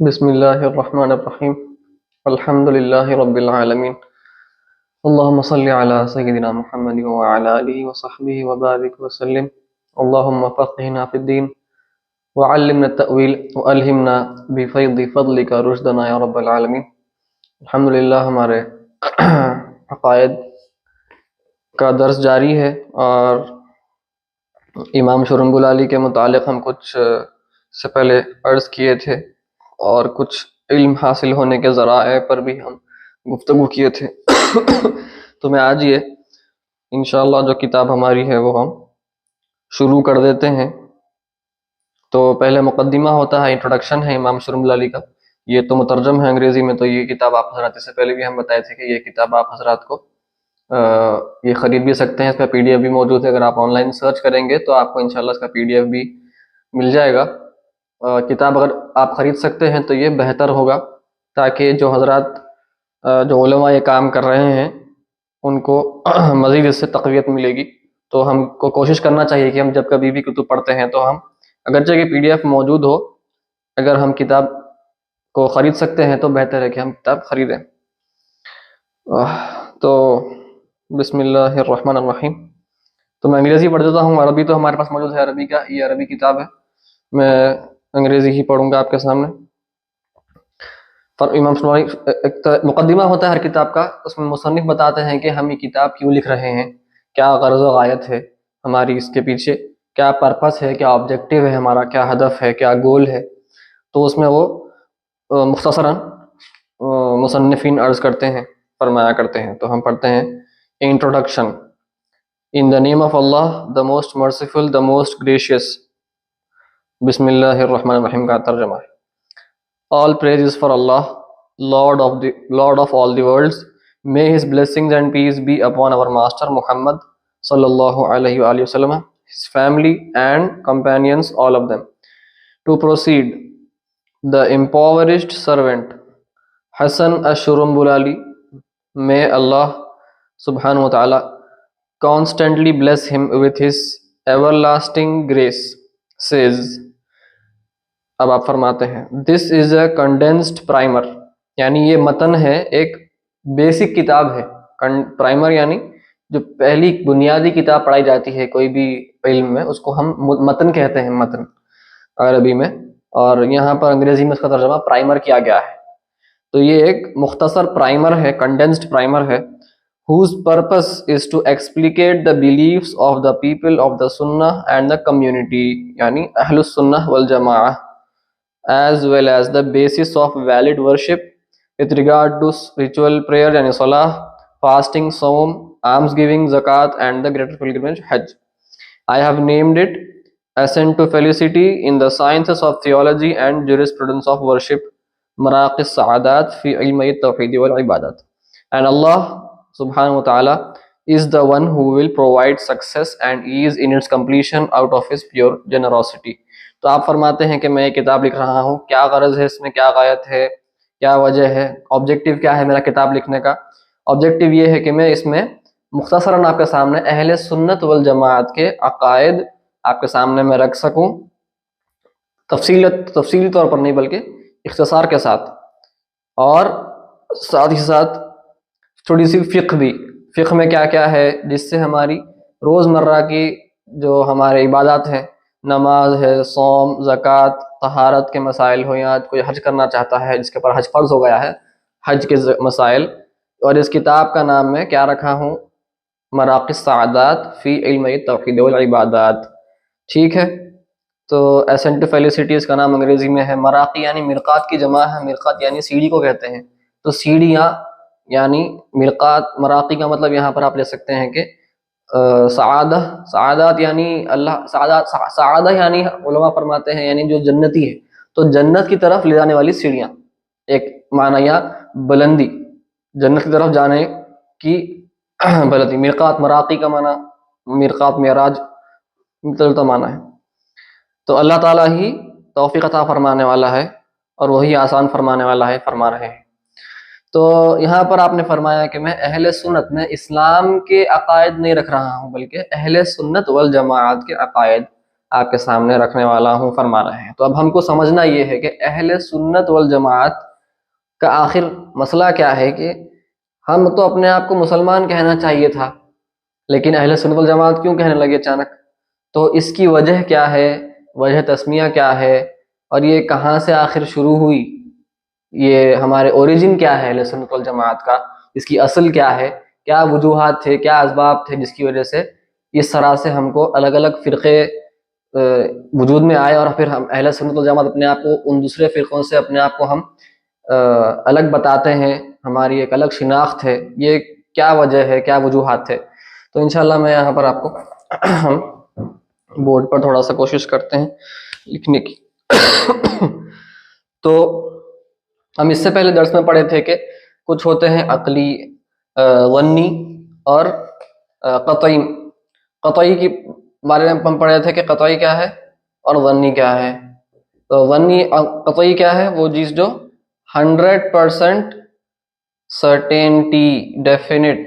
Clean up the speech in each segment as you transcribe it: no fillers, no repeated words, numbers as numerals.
بسم اللہ الرحمن الرحیم الحمد للہ رب العالمین اللہم صلی علی سیدنا محمد وعلی آلہ وصحبہ وبارک وسلم اللہم فقہنا فی الدین وعلمنا التأویل والہمنا بفیض فضلک رشدنا یا رب العالمین۔ الحمدللہ ہمارے عقائد کا درس جاری ہے، اور امام شرنبلالی کے متعلق ہم کچھ سے پہلے عرض کیے تھے، اور کچھ علم حاصل ہونے کے ذرائع پر بھی ہم گفتگو کیے تھے۔ تو میں آج یہ انشاءاللہ جو کتاب ہماری ہے وہ ہم شروع کر دیتے ہیں۔ تو پہلے مقدمہ ہوتا ہے، انٹروڈکشن ہے امام شرنبلالی کا، یہ تو مترجم ہے انگریزی میں۔ تو یہ کتاب آپ حضرات، اس سے پہلے بھی ہم بتائے تھے کہ یہ کتاب آپ حضرات کو یہ خرید بھی سکتے ہیں، اس کا پی ڈی ایف بھی موجود ہے۔ اگر آپ آن لائن سرچ کریں گے تو آپ کو انشاءاللہ اس کا پی ڈی ایف بھی مل جائے گا۔ کتاب اگر آپ خرید سکتے ہیں تو یہ بہتر ہوگا، تاکہ جو حضرات جو علماء یہ کام کر رہے ہیں ان کو مزید اس سے تقویت ملے گی۔ تو ہم کو کوشش کرنا چاہیے کہ ہم جب کبھی بھی کتب پڑھتے ہیں تو ہم، اگرچہ کہ پی ڈی ایف موجود ہو، اگر ہم کتاب کو خرید سکتے ہیں تو بہتر ہے کہ ہم کتاب خریدیں۔ تو بسم اللہ الرحمن الرحیم۔ تو میں انگریزی پڑھ دیتا ہوں، عربی تو ہمارے پاس موجود ہے، عربی کا یہ عربی کتاب ہے، میں انگریزی ہی پڑھوں گا آپ کے سامنے۔ امام شنواری ایک مقدمہ ہوتا ہے ہر کتاب کا، اس میں مصنف بتاتے ہیں کہ ہم یہ کتاب کیوں لکھ رہے ہیں، کیا غرض و غایت ہے ہماری اس کے پیچھے، کیا پرپس ہے، کیا آبجیکٹیو ہے ہمارا، کیا ہدف ہے، کیا گول ہے۔ تو اس میں وہ مختصراً مصنفین عرض کرتے ہیں، فرمایا کرتے ہیں۔ تو ہم پڑھتے ہیں introduction. In the name of Allah, the most merciful, the most gracious۔ بسم اللہ الرحمن الرحیم کا ترجمہ ہے۔ All praise is for Allah, Lord of all the worlds. May His blessings and peace be upon our Master Muhammad sallallahu alaihi wa sallam, his family and companions, all of them. To proceed, the impoverished servant Hassan Ash-Shurunbulali, may Allah subhanahu wa ta'ala constantly bless him with his everlasting grace, says۔ اب آپ فرماتے ہیں دس از اے condensed primer, یعنی یہ متن ہے، ایک basic کتاب ہے۔ پرائمر یعنی جو پہلی بنیادی کتاب پڑھائی جاتی ہے کوئی بھی علم میں، اس کو ہم متن کہتے ہیں، متن عربی میں، اور یہاں پر انگریزی میں اس کا ترجمہ پرائمر کیا گیا ہے۔ تو یہ ایک مختصر پرائمر ہے، کنڈینسڈ پرائمر ہے۔ whose purpose is to explicate the beliefs of the people of the Sunnah and the community، یعنی اہل السنہ والجماعہ، as well as the basis of valid worship with regard to ritual prayer یعنی صلاح، fasting، صوم، alms giving، zakat and the greater pilgrimage Hajj۔ I have named it ascent to felicity in the sciences of theology and jurisprudence of worship، مراقِ السعادات فی علم التوحید والعبادات۔ And Allah subhanahu wa ta'ala is the one who will provide success and ease in its completion out of his pure generosity۔ تو آپ فرماتے ہیں کہ میں یہ کتاب لکھ رہا ہوں، کیا غرض ہے اس میں، کیا غایت ہے، کیا وجہ ہے، آبجیکٹیو کیا ہے میرا کتاب لکھنے کا۔ آبجیکٹیو یہ ہے کہ میں اس میں مختصراً آپ کے سامنے اہل سنت والجماعت کے عقائد آپ کے سامنے میں رکھ سکوں، تفصیلی طور پر نہیں بلکہ اختصار کے ساتھ، اور ساتھ ہی ساتھ تھوڑی سی فقہ بھی، فقہ میں کیا کیا ہے جس سے ہماری روزمرہ کی جو ہمارے عبادات ہیں، نماز ہے، صوم، زکوٰۃ، طہارت کے مسائل ہو، یا کوئی حج کرنا چاہتا ہے جس کے پر حج فرض ہو گیا ہے، حج کے مسائل۔ اور اس کتاب کا نام میں کیا رکھا ہوں، مراقِ السعادات فی علم التوحید والعبادات، ٹھیک ہے۔ تو اسینٹ فیلسٹی اس کا نام انگریزی میں ہے۔ مراقی یعنی مرقات کی جمع ہے، مرقات یعنی سیڑھی کو کہتے ہیں۔ تو سیڑھیاں یعنی مرقات، مراقی کا مطلب یہاں پر آپ لے سکتے ہیں کہ سعادت یعنی اللہ، سعادہ یعنی علماء فرماتے ہیں یعنی جو جنتی ہے، تو جنت کی طرف لے جانے والی سیڑھیاں، ایک معنی یا بلندی، جنت کی طرف جانے کی بلندی۔ مرقات، مراقی کا معنی مرقات، معراج، ملتا معنی ہے۔ تو اللہ تعالیٰ ہی توفیق عطا فرمانے والا ہے، اور وہی آسان فرمانے والا ہے، فرما رہے ہیں۔ تو یہاں پر آپ نے فرمایا کہ میں اہل سنت، میں اسلام کے عقائد نہیں رکھ رہا ہوں بلکہ اہل سنت والجماعت کے عقائد آپ کے سامنے رکھنے والا ہوں فرما رہے ہیں۔ تو اب ہم کو سمجھنا یہ ہے کہ اہل سنت والجماعت کا آخر مسئلہ کیا ہے کہ ہم تو اپنے آپ کو مسلمان کہنا چاہیے تھا، لیکن اہل سنت والجماعت کیوں کہنے لگے اچانک؟ تو اس کی وجہ کیا ہے، وجہ تسمیہ کیا ہے، اور یہ کہاں سے آخر شروع ہوئی، یہ ہمارے اوریجن کیا ہے اہل سنت والجماعت کا، اس کی اصل کیا ہے، کیا وجوہات تھے، کیا اسباب تھے جس کی وجہ سے اس طرح سے ہم کو الگ الگ فرقے وجود میں آئے، اور پھر ہم اہل سنت والجماعت اپنے آپ کو ان دوسرے فرقوں سے اپنے آپ کو ہم الگ بتاتے ہیں، ہماری ایک الگ شناخت ہے، یہ کیا وجہ ہے، کیا وجوہات تھے۔ تو انشاءاللہ میں یہاں پر آپ کو ہم بورڈ پر تھوڑا سا کوشش کرتے ہیں لکھنے کی۔ تو ہم اس سے پہلے درس میں پڑھے تھے کہ کچھ ہوتے ہیں عقلی، ظنی اور قطعی۔ قطعی کی بارے میں ہم پڑھے تھے کہ قطعی کیا ہے اور ظنی کیا ہے۔ تو ظنی قطعی کیا ہے؟ وہ چیز جو 100% سرٹینٹی، ڈیفینٹ،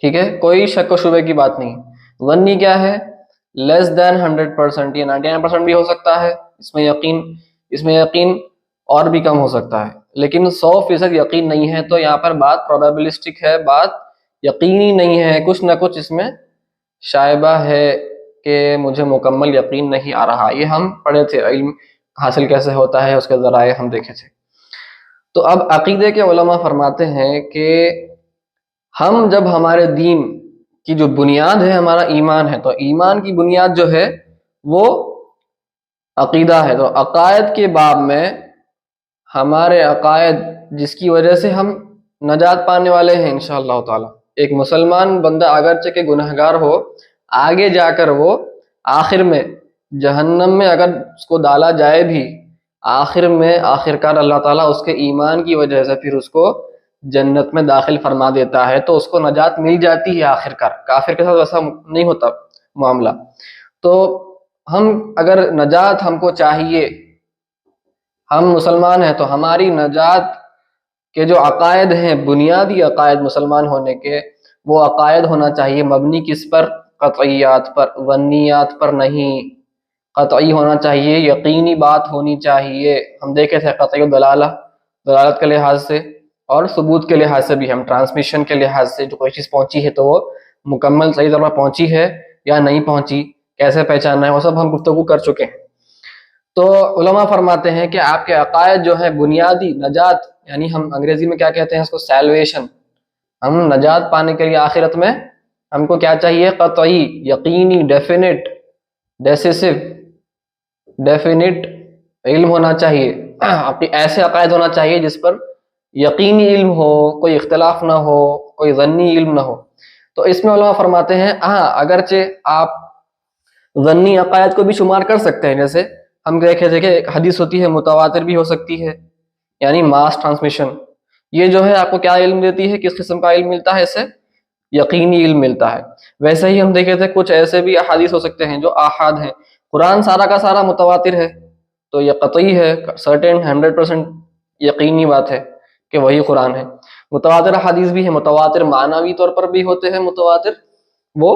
ٹھیک ہے، کوئی شک و شبے کی بات نہیں۔ ظنی کیا ہے؟ لیس دین 100%، یہ 99% بھی ہو سکتا ہے، اس میں یقین اور بھی کم ہو سکتا ہے، لیکن 100% یقین نہیں ہے۔ تو یہاں پر بات پروبیبلسٹک ہے، بات یقینی نہیں ہے، کچھ نہ کچھ اس میں شائبہ ہے کہ مجھے مکمل یقین نہیں آ رہا۔ یہ ہم پڑھے تھے، علم حاصل کیسے ہوتا ہے اس کے ذرائع ہم دیکھے تھے۔ تو اب عقیدے کے علماء فرماتے ہیں کہ ہم جب ہمارے دین کی جو بنیاد ہے ہمارا ایمان ہے، تو ایمان کی بنیاد جو ہے وہ عقیدہ ہے۔ تو عقائد کے باب میں ہمارے عقائد جس کی وجہ سے ہم نجات پانے والے ہیں انشاءاللہ تعالی، ایک مسلمان بندہ اگرچہ کہ گنہگار ہو، آگے جا کر وہ آخر میں جہنم میں اگر اس کو ڈالا جائے بھی، آخرکار اللہ تعالیٰ اس کے ایمان کی وجہ سے پھر اس کو جنت میں داخل فرما دیتا ہے، تو اس کو نجات مل جاتی ہے آخرکار۔ کافر کے ساتھ ایسا نہیں ہوتا معاملہ۔ تو ہم اگر نجات ہم کو چاہیے، ہم مسلمان ہیں، تو ہماری نجات کے جو عقائد ہیں، بنیادی عقائد مسلمان ہونے کے، وہ عقائد ہونا چاہیے مبنی کس پر؟ قطعیات پر، ظنیات پر نہیں۔ قطعی ہونا چاہیے، یقینی بات ہونی چاہیے۔ ہم دیکھے تھے قطعی دلالہ، دلالت کے لحاظ سے، اور ثبوت کے لحاظ سے بھی، ہم ٹرانسمیشن کے لحاظ سے جو کوئی چیز پہنچی ہے تو وہ مکمل صحیح طور پر پہنچی ہے یا نہیں پہنچی، کیسے پہچاننا ہے، وہ سب ہم گفتگو کر چکے ہیں۔ تو علماء فرماتے ہیں کہ آپ کے عقائد جو ہیں بنیادی نجات، یعنی ہم انگریزی میں کیا کہتے ہیں اس کو؟ سیلویشن۔ ہم نجات پانے کے لیے آخرت میں ہم کو کیا چاہیے؟ قطعی، یقینی، ڈیفینٹ، ڈیسیسو، ڈیفینٹ علم ہونا چاہیے۔ ایسے عقائد ہونا چاہیے جس پر یقینی علم ہو، کوئی اختلاف نہ ہو، کوئی ظنی علم نہ ہو۔ تو اس میں علماء فرماتے ہیں ہاں اگرچہ آپ ظنی عقائد کو بھی شمار کر سکتے ہیں، جیسے ہم دیکھے تھے کہ ایک حدیث ہوتی ہے متواتر بھی ہو سکتی ہے، یعنی ماس ٹرانسمیشن۔ یہ جو ہے آپ کو کیا علم دیتی ہے؟ کس قسم کا علم ملتا ہے؟ اس سے یقینی علم ملتا ہے۔ ویسے ہی ہم دیکھے تھے کچھ ایسے بھی احادیث ہو سکتے ہیں جو آحاد ہیں۔ قرآن سارا کا سارا متواتر ہے، تو یہ قطعی ہے، سرٹن 100% یقینی بات ہے کہ وہی قرآن ہے۔ متواتر حدیث بھی ہے، متواتر معنوی طور پر بھی ہوتے ہیں، متواتر وہ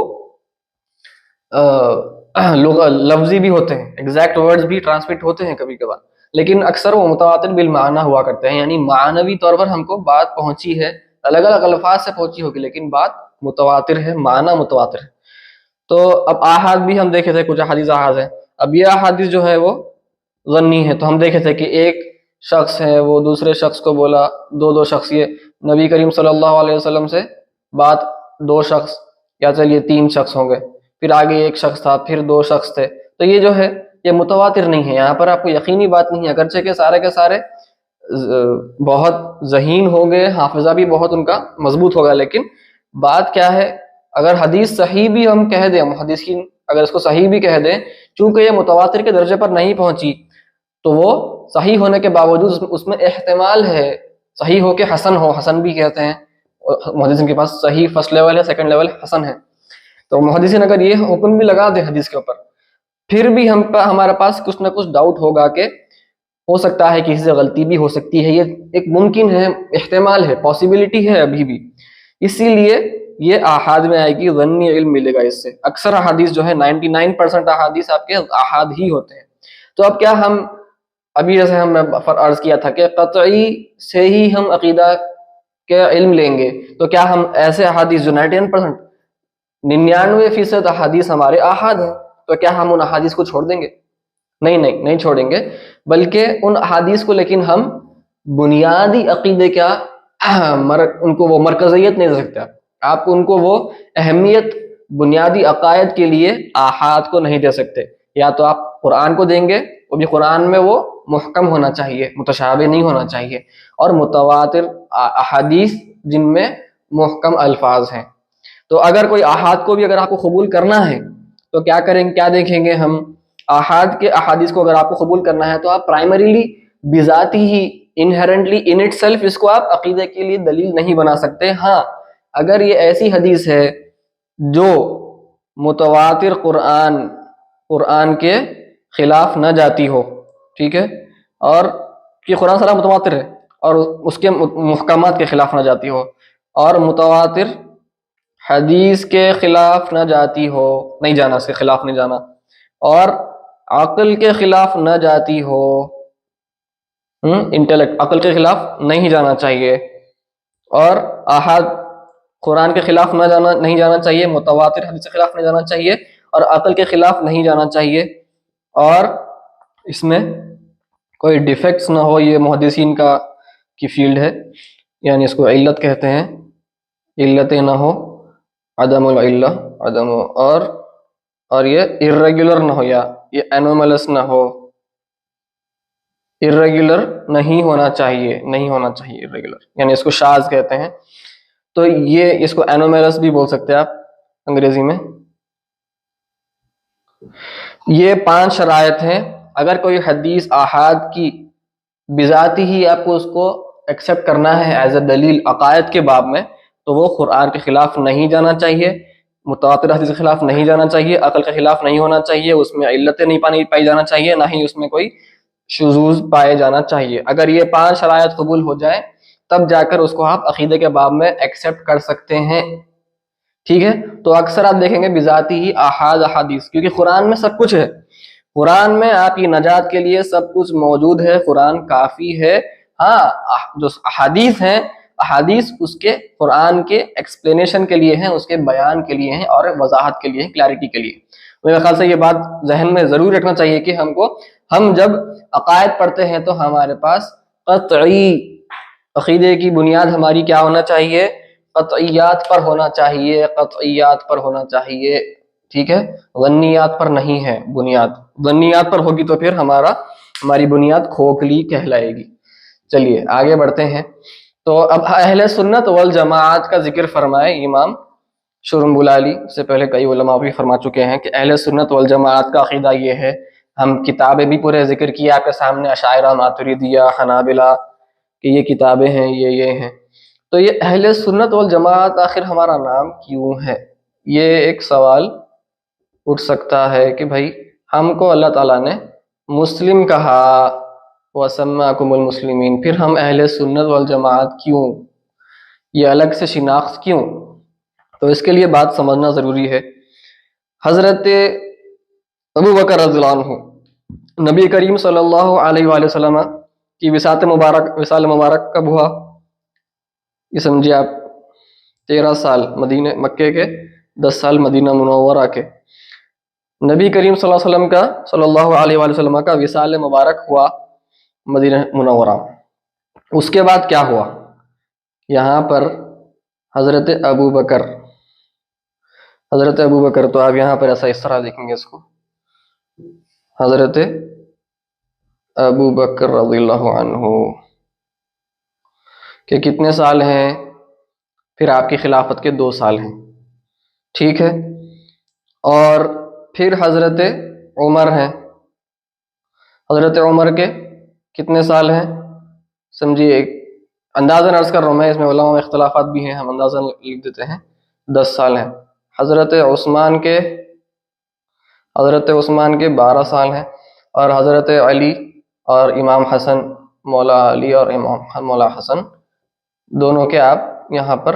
لفظی بھی ہوتے ہیں، ایگزیکٹ ورڈز بھی ٹرانسمٹ ہوتے ہیں کبھی کبھار، لیکن اکثر وہ متواتر بالمعنی ہوا کرتے ہیں، یعنی معنوی طور پر ہم کو بات پہنچی ہے، الگ الگ الفاظ سے پہنچی ہوگی لیکن بات متواتر ہے، معنی متواتر ہے۔ تو اب احاد بھی ہم دیکھے تھے، کچھ احادیث احاد ہیں۔ اب یہ احادیث جو ہے وہ ظنی ہے، تو ہم دیکھے تھے کہ ایک شخص ہے وہ دوسرے شخص کو بولا، دو شخص، یہ نبی کریم صلی اللہ علیہ وسلم سے بات دو شخص، یا چلیے 3 شخص ہوں گے، پھر آگے ایک شخص تھا، پھر 2 شخص تھے، تو یہ جو ہے یہ متواتر نہیں ہے، یہاں پر آپ کو یقینی بات نہیں ہے، اگرچہ کہ سارے کے سارے بہت ذہین ہو گئے، حافظہ بھی بہت ان کا مضبوط ہوگا، لیکن بات کیا ہے؟ اگر حدیث صحیح بھی ہم کہہ دیں، محدثین اگر اس کو صحیح بھی کہہ دیں، چونکہ یہ متواتر کے درجے پر نہیں پہنچی، تو وہ صحیح ہونے کے باوجود اس میں احتمال ہے صحیح ہو کے حسن ہو، حسن بھی کہتے ہیں، محدثین کے پاس صحیح فرسٹ لیول ہے، سیکنڈ لیول حسن ہے۔ تو محدثین اگر یہ حکم بھی لگا دیں حدیث کے اوپر، پھر بھی ہمارے پاس کچھ نہ کچھ ڈاؤٹ ہوگا کہ ہو سکتا ہے کسی سے غلطی بھی ہو سکتی ہے، یہ ایک ممکن ہے، احتمال ہے، پاسبلٹی ہے ابھی بھی۔ اسی لیے یہ احاد میں آئے گی، ظنی علم ملے گا اس سے۔ اکثر احادیث جو ہے 99% احادیث آپ کے احاد ہی ہوتے ہیں۔ تو اب کیا ہم ابھی جیسے ہم نے عرض کیا تھا کہ قطعی سے ہی ہم عقیدہ کے علم لیں گے، تو کیا ہم ایسے احادیث جو 99% 99% احادیث ہمارے احاد ہیں، تو کیا ہم ان احادیث کو چھوڑ دیں گے؟ نہیں چھوڑیں گے، بلکہ ان احادیث کو لیکن ہم بنیادی عقیدے کا ان کو وہ مرکزیت نہیں دے سکتے، آپ ان کو وہ اہمیت بنیادی عقائد کے لیے آحاد کو نہیں دے سکتے۔ یا تو آپ قرآن کو دیں گے، وہ بھی قرآن میں وہ محکم ہونا چاہیے، متشابہ نہیں ہونا چاہیے، اور متواتر احادیث جن میں محکم الفاظ ہیں۔ تو اگر کوئی آحاد کو بھی اگر آپ کو قبول کرنا ہے تو کیا کریں، کیا دیکھیں گے ہم؟ آحاد کے احادیث کو اگر آپ کو قبول کرنا ہے تو آپ پرائمریلی بذاتی ہی انہرنٹلی ان اٹ سیلف اس کو آپ عقیدے کے لیے دلیل نہیں بنا سکتے۔ ہاں اگر یہ ایسی حدیث ہے جو متواتر قرآن کے خلاف نہ جاتی ہو، ٹھیک ہے، اور کہ قرآن صلاح متواتر ہے اور اس کے محکمات کے خلاف نہ جاتی ہو، اور متواتر حدیث کے خلاف نہ جاتی ہو، نہیں جانا، اس کے خلاف نہیں جانا، اور عقل کے خلاف نہ جاتی ہو، انٹلیکٹ، عقل کے خلاف نہیں جانا چاہیے، اور آحاد قرآن کے خلاف نہیں جانا چاہیے، متواتر حدیث کے خلاف نہیں جانا چاہیے، اور عقل کے خلاف نہیں جانا چاہیے، اور اس میں کوئی ڈیفیکٹس نہ ہو۔ یہ محدثین کی فیلڈ ہے، یعنی اس کو علت کہتے ہیں، علتیں نہ ہو، عدم العلہ، اور یہ irregular نہ ہو، یا یہ anomalous نہ ہو، irregular نہیں ہونا چاہیے irregular، یعنی اس کو شاذ کہتے ہیں۔ تو یہ اس کو anomalous بھی بول سکتے ہیں آپ انگریزی میں۔ یہ 5 شرائط ہیں۔ اگر کوئی حدیث آحاد کی بذاتی ہی آپ کو اس کو ایکسیپٹ کرنا ہے ایز اے دلیل عقائد کے باب میں، تو وہ قرآن کے خلاف نہیں جانا چاہیے، متواتر حدیث کے خلاف نہیں جانا چاہیے، عقل کے خلاف نہیں ہونا چاہیے، اس میں علتیں نہیں پائی جانا چاہیے، نہ ہی اس میں کوئی شذوذ پائے جانا چاہیے۔ اگر یہ 5 شرائط قبول ہو جائیں تب جا کر اس کو آپ عقیدے کے باب میں ایکسیپٹ کر سکتے ہیں، ٹھیک ہے۔ تو اکثر آپ دیکھیں گے بذاتی ہی آحاد احادیث، کیونکہ قرآن میں سب کچھ ہے، قرآن میں آپ کی نجات کے لیے سب کچھ موجود ہے، قرآن کافی ہے۔ ہاں جو احادیث ہیں، احادیث اس کے قرآن کے ایکسپلینیشن کے لیے ہیں، اس کے بیان کے لیے ہیں، اور وضاحت کے لیے ہیں، کلیئرٹی کے لیے۔ میرے خیال سے یہ بات ذہن میں ضرور رکھنا چاہیے کہ ہم جب عقائد پڑھتے ہیں تو ہمارے پاس قطعی عقیدے کی بنیاد ہماری کیا ہونا چاہیے؟ قطعیات پر ہونا چاہیے، ٹھیک ہے، ظنیات پر نہیں ہے بنیاد۔ ظنیات پر ہوگی تو پھر ہماری بنیاد کھوکھلی کہلائے گی۔ چلیے آگے بڑھتے ہیں۔ تو اب اہل سنت والجماعت کا ذکر فرمائے امام شرمبلالی، سے پہلے کئی علماء بھی فرما چکے ہیں کہ اہل سنت والجماعت کا عقیدہ یہ ہے۔ ہم کتابیں بھی پورے ذکر کیا آپ کے سامنے، اشاعرہ، ماتریدیہ، حنابلہ، کہ یہ کتابیں ہیں، یہ ہیں۔ تو یہ اہل سنت والجماعت آخر ہمارا نام کیوں ہے؟ یہ ایک سوال اٹھ سکتا ہے کہ بھائی ہم کو اللہ تعالیٰ نے مسلم کہا، وَسَمَّاكُمُ الْمُسْلِمِينَ، پھر ہم اہل سنت والجماعت کیوں؟ یہ الگ سے شناخت کیوں؟ تو اس کے لیے بات سمجھنا ضروری ہے۔ حضرت ابوبکر رضی اللہ عنہ، نبی کریم صلی اللہ علیہ وآلہ وسلم کی وصال مبارک کب ہوا؟ یہ سمجھے آپ 13 سال مکے کے، 10 سال مدینہ منورہ کے۔ نبی کریم صلی اللہ علیہ وآلہ وسلم کا وصال مبارک ہوا مدینہ منورہ۔ اس کے بعد کیا ہوا؟ یہاں پر حضرت ابوبکر، تو آپ یہاں پر ایسا اس طرح دیکھیں گے اس کو، حضرت ابوبکر رضی اللہ عنہ کہ کتنے سال ہیں؟ پھر آپ کی خلافت کے 2 سال ہیں، ٹھیک ہے۔ اور پھر حضرت عمر ہیں، حضرت عمر کے کتنے سال ہیں؟ سمجھیے، اندازاً عرض کر رہا ہوں میں، اس میں علماء میں اختلافات بھی ہیں، ہم اندازاً لکھ دیتے ہیں، 10 سال ہیں۔ حضرت عثمان کے 12 سال ہیں، اور حضرت علی اور امام حسن، مولا علی اور امام مولا حسن، دونوں کے آپ یہاں پر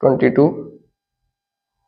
22,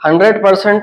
100%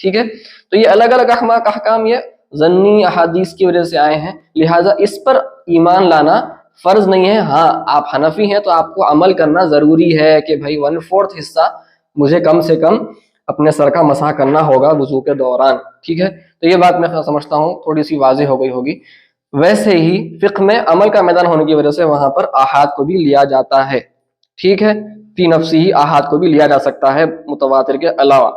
ٹھیک ہے. تو یہ الگ الگ احکام یہ ظنی احادیث کی وجہ سے آئے ہیں، لہٰذا اس پر ایمان لانا فرض نہیں ہے. ہاں آپ حنفی ہیں تو آپ کو عمل کرنا ضروری ہے کہ بھائی 1/4 حصہ مجھے کم سے کم اپنے سر کا مسح کرنا ہوگا وضو کے دوران. ٹھیک ہے، تو یہ بات میں سمجھتا ہوں تھوڑی سی واضح ہو گئی ہوگی. ویسے ہی فقہ میں عمل کا میدان ہونے کی وجہ سے وہاں پر آحاد کو بھی لیا جاتا ہے. ٹھیک ہے، فی نفسی ہی آحاد کو بھی لیا جا سکتا ہے متواتر کے علاوہ.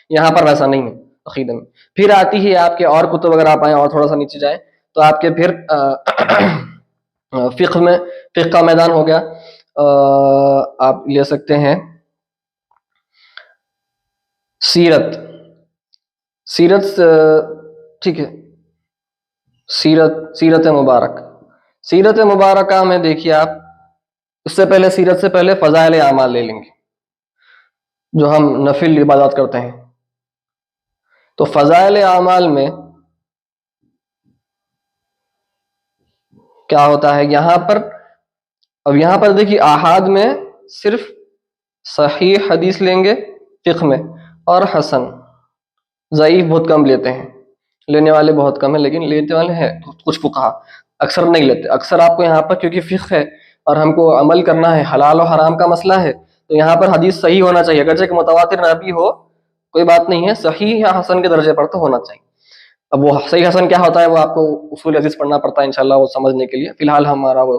یہاں پر ویسا نہیں ہے عقیدے میں. پھر آتی ہے آپ کے اور کتب، اگر آپ آئیں اور تھوڑا سا نیچے جائیں تو آپ کے پھر فقہ میں فقہ کا میدان ہو گیا. آپ لے سکتے ہیں سیرت. ٹھیک ہے، سیرت مبارکہ میں دیکھیے آپ، اس سے پہلے سیرت سے پہلے فضائل اعمال لے لیں گے جو ہم نفل عبادات کرتے ہیں. تو فضائل اعمال میں کیا ہوتا ہے یہاں پر دیکھیے آحاد میں صرف صحیح حدیث لیں گے فقہ میں، اور حسن. ضعیف بہت کم لیتے ہیں، لینے والے بہت کم ہیں، لیکن لیتے والے ہیں کچھ فقہا، اکثر نہیں لیتے. اکثر آپ کو یہاں پر کیونکہ فقہ ہے اور ہم کو عمل کرنا ہے، حلال و حرام کا مسئلہ ہے، تو یہاں پر حدیث صحیح ہونا چاہیے. اگرچہ کہ متواتر نہ بھی ہو کوئی بات نہیں ہے، صحیح یا حسن کے درجے پر تو ہونا چاہیے. اب وہ صحیح حسن کیا ہوتا ہے وہ آپ کو اصول حدیث پڑھنا پڑتا ہے انشاءاللہ وہ سمجھنے کے لیے. فی الحال ہمارا وہ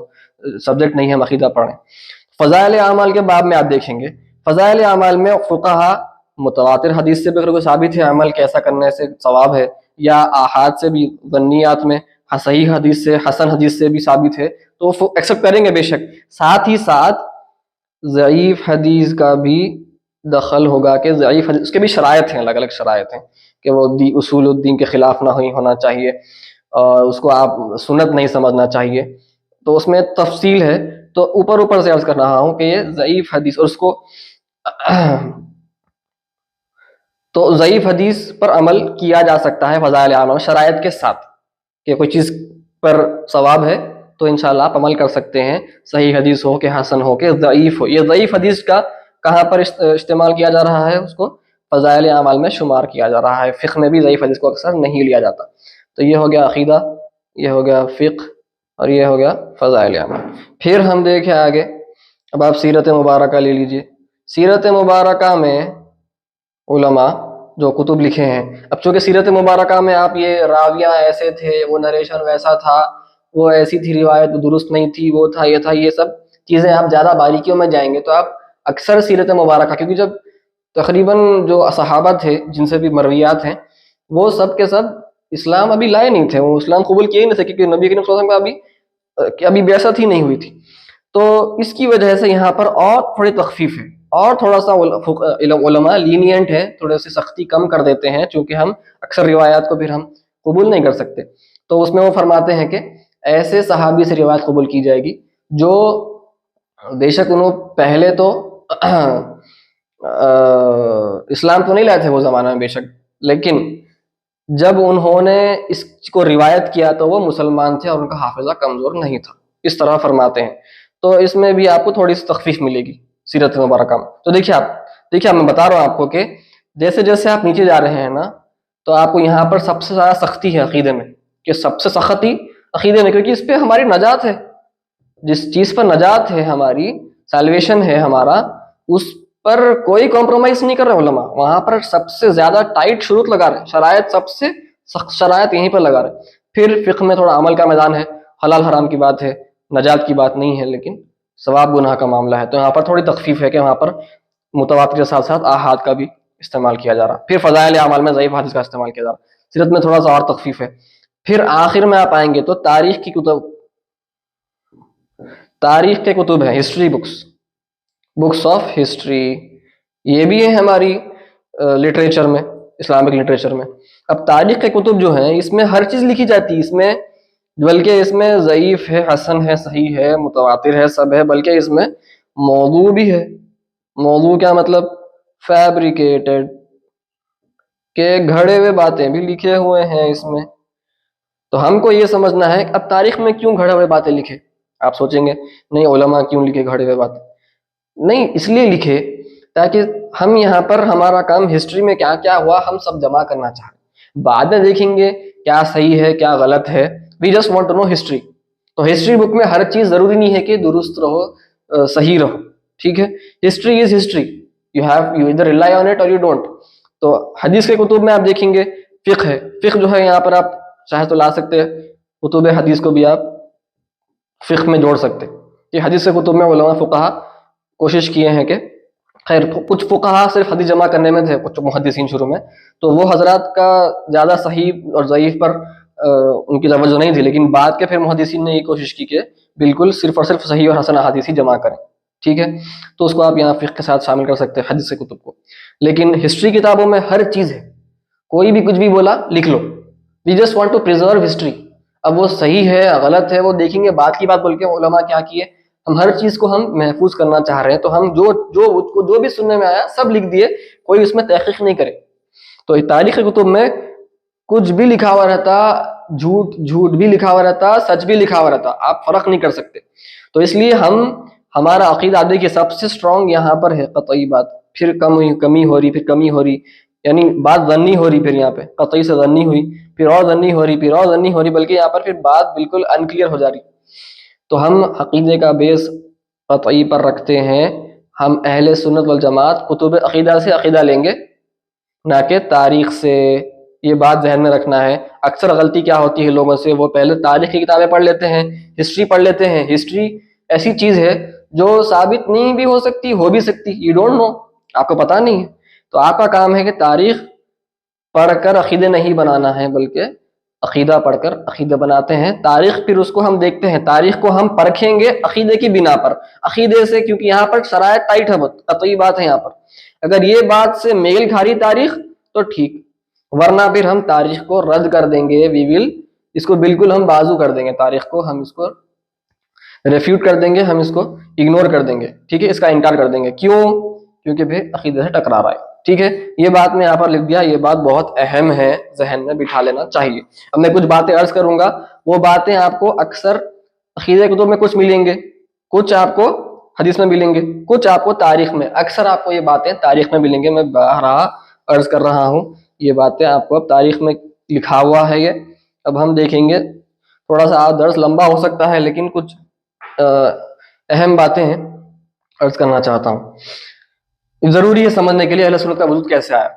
سبجیکٹ نہیں ہے، ہم عقیدہ پڑھیں. فضائل اعمال کے باب میں آپ دیکھیں گے، فضائل اعمال میں فقہا متواتر حدیث سے بھی اگر کوئی ثابت ہے عمل کیسا کرنے سے ثواب ہے، یا آحاد سے بھی ظنیات میں صحیح حدیث سے حسن حدیث سے بھی ثابت ہے تو وہ ایکسیپٹ کریں گے بے شک. ساتھ ہی ساتھ ضعیف حدیث کا بھی دخل ہوگا کہ ضعیف حدیث، اس کے بھی شرائط ہیں، الگ الگ شرائط ہیں کہ وہ اصول الدین کے خلاف نہ ہونا چاہیے، اور اس کو آپ سنت نہیں سمجھنا چاہیے. تو اس میں تفصیل ہے، تو اوپر سے عرض کر رہا ہوں کہ یہ ضعیف حدیث، اور اس کو تو ضعیف حدیث پر عمل کیا جا سکتا ہے فضائل اعمال شرائط کے ساتھ، کہ کوئی چیز پر ثواب ہے تو انشاءاللہ آپ عمل کر سکتے ہیں، صحیح حدیث ہو کہ حسن ہو کہ ضعیف ہو. یہ ضعیف حدیث کا کہاں پر استعمال کیا جا رہا ہے؟ اس کو فضائل اعمال میں شمار کیا جا رہا ہے. فقہ میں بھی ضعیف حدیث کو اکثر نہیں لیا جاتا. تو یہ ہو گیا عقیدہ، یہ ہو گیا فقہ، اور یہ ہو گیا فضائل اعمال. پھر ہم دیکھیں آگے، اب آپ سیرت مبارکہ لے لیجئے. سیرت مبارکہ میں علماء جو کتب لکھے ہیں، اب چونکہ سیرت مبارکہ میں آپ یہ راویاں ایسے تھے، وہ نریشن ویسا تھا، وہ ایسی تھی روایت درست نہیں تھی، وہ تھا یہ تھا، یہ سب چیزیں آپ زیادہ باریکیوں میں جائیں گے تو آپ اکثر سیرت مبارکہ، کیونکہ جب تقریباً جو صحابہ تھے جن سے بھی مرویات ہیں وہ سب کے سب اسلام ابھی لائے نہیں تھے، وہ اسلام قبول کیے ہی نہیں تھے، کیونکہ نبی کریم صلی اللہ علیہ وسلم کا ابھی بعثت ہی نہیں ہوئی تھی. تو اس کی وجہ سے یہاں پر اور تھوڑی تخفیف ہے، اور تھوڑا سا علماء لینینٹ ہے، تھوڑے سے سختی کم کر دیتے ہیں، چونکہ ہم اکثر روایات کو پھر ہم قبول نہیں کر سکتے. تو اس میں وہ فرماتے ہیں کہ ایسے صحابی سے روایت قبول کی جائے گی جو بے شک انہوں پہلے تو اسلام تو نہیں لائے تھے وہ زمانہ میں بے شک، لیکن جب انہوں نے اس کو روایت کیا تو وہ مسلمان تھے اور ان کا حافظہ کمزور نہیں تھا، اس طرح فرماتے ہیں. تو اس میں بھی آپ کو تھوڑی سی تخفیف ملے گی سیرت مبارکہ میں. تو دیکھیے میں بتا رہا ہوں آپ کو کہ جیسے جیسے آپ نیچے جا رہے ہیں نا، تو آپ کو یہاں پر سب سے زیادہ سختی ہے عقیدے میں، کہ سب سے سختی عقیدے میں، کیونکہ اس پہ ہماری نجات ہے. جس چیز پر نجات ہے، ہماری سیلویشن ہے ہمارا، اس پر کوئی کمپرومائز نہیں کر رہے علماء. وہاں پر سب سے زیادہ ٹائٹ شروط لگا رہے ہیں، شرائط سب سے سخت شرائط یہیں پر لگا رہے ہیں. پھر فقہ میں تھوڑا عمل کا میدان ہے، حلال حرام کی بات ہے، نجات کی بات نہیں ہے، لیکن ثواب گناہ کا معاملہ ہے. تو یہاں پر تھوڑی تخفیف ہے کہ وہاں پر متواتر کے ساتھ ساتھ آحاد کا بھی استعمال کیا جا رہا. پھر فضائل اعمال میں ضعیف حدیث کا استعمال کیا جا رہا. سیرت میں تھوڑا سا اور تخفیف ہے. پھر آخر میں آپ آئیں گے تو تاریخ کی کتب، تاریخ کے کتب ہیں، ہسٹری بکس آف ہسٹری، یہ بھی ہے ہماری لٹریچر میں، اسلامک لٹریچر میں. اب تاریخ کے کتب جو ہیں اس میں ہر چیز لکھی جاتی ہے، اس میں بلکہ اس میں ضعیف ہے، حسن ہے، صحیح ہے، متواتر ہے، سب ہے، بلکہ اس میں موضوع بھی ہے. موضوع کیا مطلب؟ فیبریکیٹڈ، کہ گھڑے ہوئے باتیں بھی لکھے ہوئے ہیں اس میں. تو ہم کو یہ سمجھنا ہے کہ اب تاریخ میں کیوں گھڑے ہوئے باتیں لکھے؟ آپ سوچیں گے نہیں علماء کیوں لکھے گھڑے ہوئے باتیں؟ نہیں، اس لیے لکھے تاکہ ہم یہاں پر ہمارا کام ہسٹری میں کیا کیا ہوا ہم سب جمع کرنا چاہ رہے ہیں، بعد میں دیکھیں گے کیا صحیح ہے کیا غلط ہے. We just want to know history. تو ہسٹری بک میں ہر چیز ضروری نہیں ہے کہ درست رہو، صحیح رہو. ٹھیک ہے، ہسٹری از ہسٹری، یو ادھر ریلائی آن اٹ اور یو ڈونٹ. تو حدیث کے کتب میں آپ دیکھیں گے فقہ ہے، فقہ جو ہے یہاں پر آپ چاہے تو لا سکتے ہیں، کتب حدیث کو بھی آپ فقہ میں جوڑ سکتے. یہ حدیث کے کتب میں علماء فقہا کوشش کیے ہیں کہ خیر کچھ فقہا صرف حدیث جمع کرنے میں تھے، کچھ محدثین شروع میں، تو وہ حضرات کا زیادہ صحیح اور ضعیف پر ان کی توجہ نہیں تھی، لیکن بعد کے پھر محدثین نے یہ کوشش کی کہ بالکل صرف اور صرف صحیح اور حسن احادیث ہی جمع کریں. ٹھیک ہے، تو اس کو آپ یہاں فقہ کے ساتھ شامل کر سکتے ہیں حدیث کے کتب کو. لیکن ہسٹری کتابوں میں ہر چیز ہے، کوئی بھی کچھ بھی بولا لکھ لو. We just want to preserve history. اب وہ صحیح ہے غلط ہے وہ دیکھیں گے، بات کی بات بول کے علماء کیا کیے، ہم ہر چیز کو ہم محفوظ کرنا چاہ رہے ہیں، تو ہم جو بھی سننے میں آیا سب لکھ دیے، کوئی اس میں تحقیق نہیں کرے. تو تاریخ کتب میں کچھ بھی لکھا ہوا رہتا، جھوٹ بھی لکھا ہوا رہتا، سچ بھی لکھا ہوا رہتا، آپ فرق نہیں کر سکتے. تو اس لیے ہمارا عقیدہ دیکھیے سب سے اسٹرانگ یہاں پر ہے قطعی بات، پھر کمی ہو رہی، پھر کمی ہو رہی، یعنی بات ظنی ہو رہی، پھر یہاں پہ قطعی سے ظنی ہوئی، پھر اور ظنی ہو رہی، پھر اور ظنی ہو رہی، بلکہ یہاں پر پھر بات بالکل انکلیئر ہو جا رہی. تو ہم عقیدے کا بیس قطعی پر رکھتے ہیں. ہم اہل سنت والجماعت کتب عقیدہ سے عقیدہ لیں گے، نہ کہ تاریخ سے. یہ بات ذہن میں رکھنا ہے. اکثر غلطی کیا ہوتی ہے لوگوں سے، وہ پہلے تاریخ کی کتابیں پڑھ لیتے ہیں، ہسٹری پڑھ لیتے ہیں. ہسٹری ایسی چیز ہے جو ثابت نہیں بھی ہو سکتی، ہو بھی سکتی، یو ڈونٹ نو، آپ کو پتہ نہیں ہے. تو آپ کا کام ہے کہ تاریخ پڑھ کر عقیدے نہیں بنانا ہے، بلکہ عقیدہ پڑھ کر عقیدہ بناتے ہیں. تاریخ پھر اس کو ہم دیکھتے ہیں، تاریخ کو ہم پرکھیں گے عقیدے کی بنا پر، عقیدے سے، کیونکہ یہاں پر شرائط ٹائٹ ہے، بہت قطعی بات ہے یہاں پر. اگر یہ بات سے میل کھا رہی تاریخ تو ٹھیک، ورنہ پھر ہم تاریخ کو رد کر دیں گے. وی ول اس کو بالکل ہم بازو کر دیں گے، تاریخ کو ہم اس کو ریفیوٹ کر دیں گے، ہم اس کو اگنور کر دیں گے. ٹھیک ہے، اس کا انکار کر دیں گے. کیوں؟ کیونکہ پھر عقیدے سے ٹکرا رہا ہے. ٹھیک ہے، یہ بات میں یہاں پر لکھ دیا، یہ بات بہت اہم ہے، ذہن میں بٹھا لینا چاہیے. اب میں کچھ باتیں عرض کروں گا، وہ باتیں آپ کو اکثر عقیدے کتب میں کچھ ملیں گے، کچھ آپ کو حدیث میں ملیں گے، کچھ آپ کو تاریخ میں. اکثر آپ کو یہ باتیں تاریخ میں ملیں گے. میں بارہا عرض کر رہا ہوں، یہ باتیں آپ کو اب تاریخ میں لکھا ہوا ہے. یہ اب ہم دیکھیں گے، تھوڑا سا درس لمبا ہو سکتا ہے، لیکن کچھ اہم باتیں ہیں عرض کرنا چاہتا ہوں. ضروری ہے سمجھنے کے لیے اہل سنت کا وجود کیسے آیا،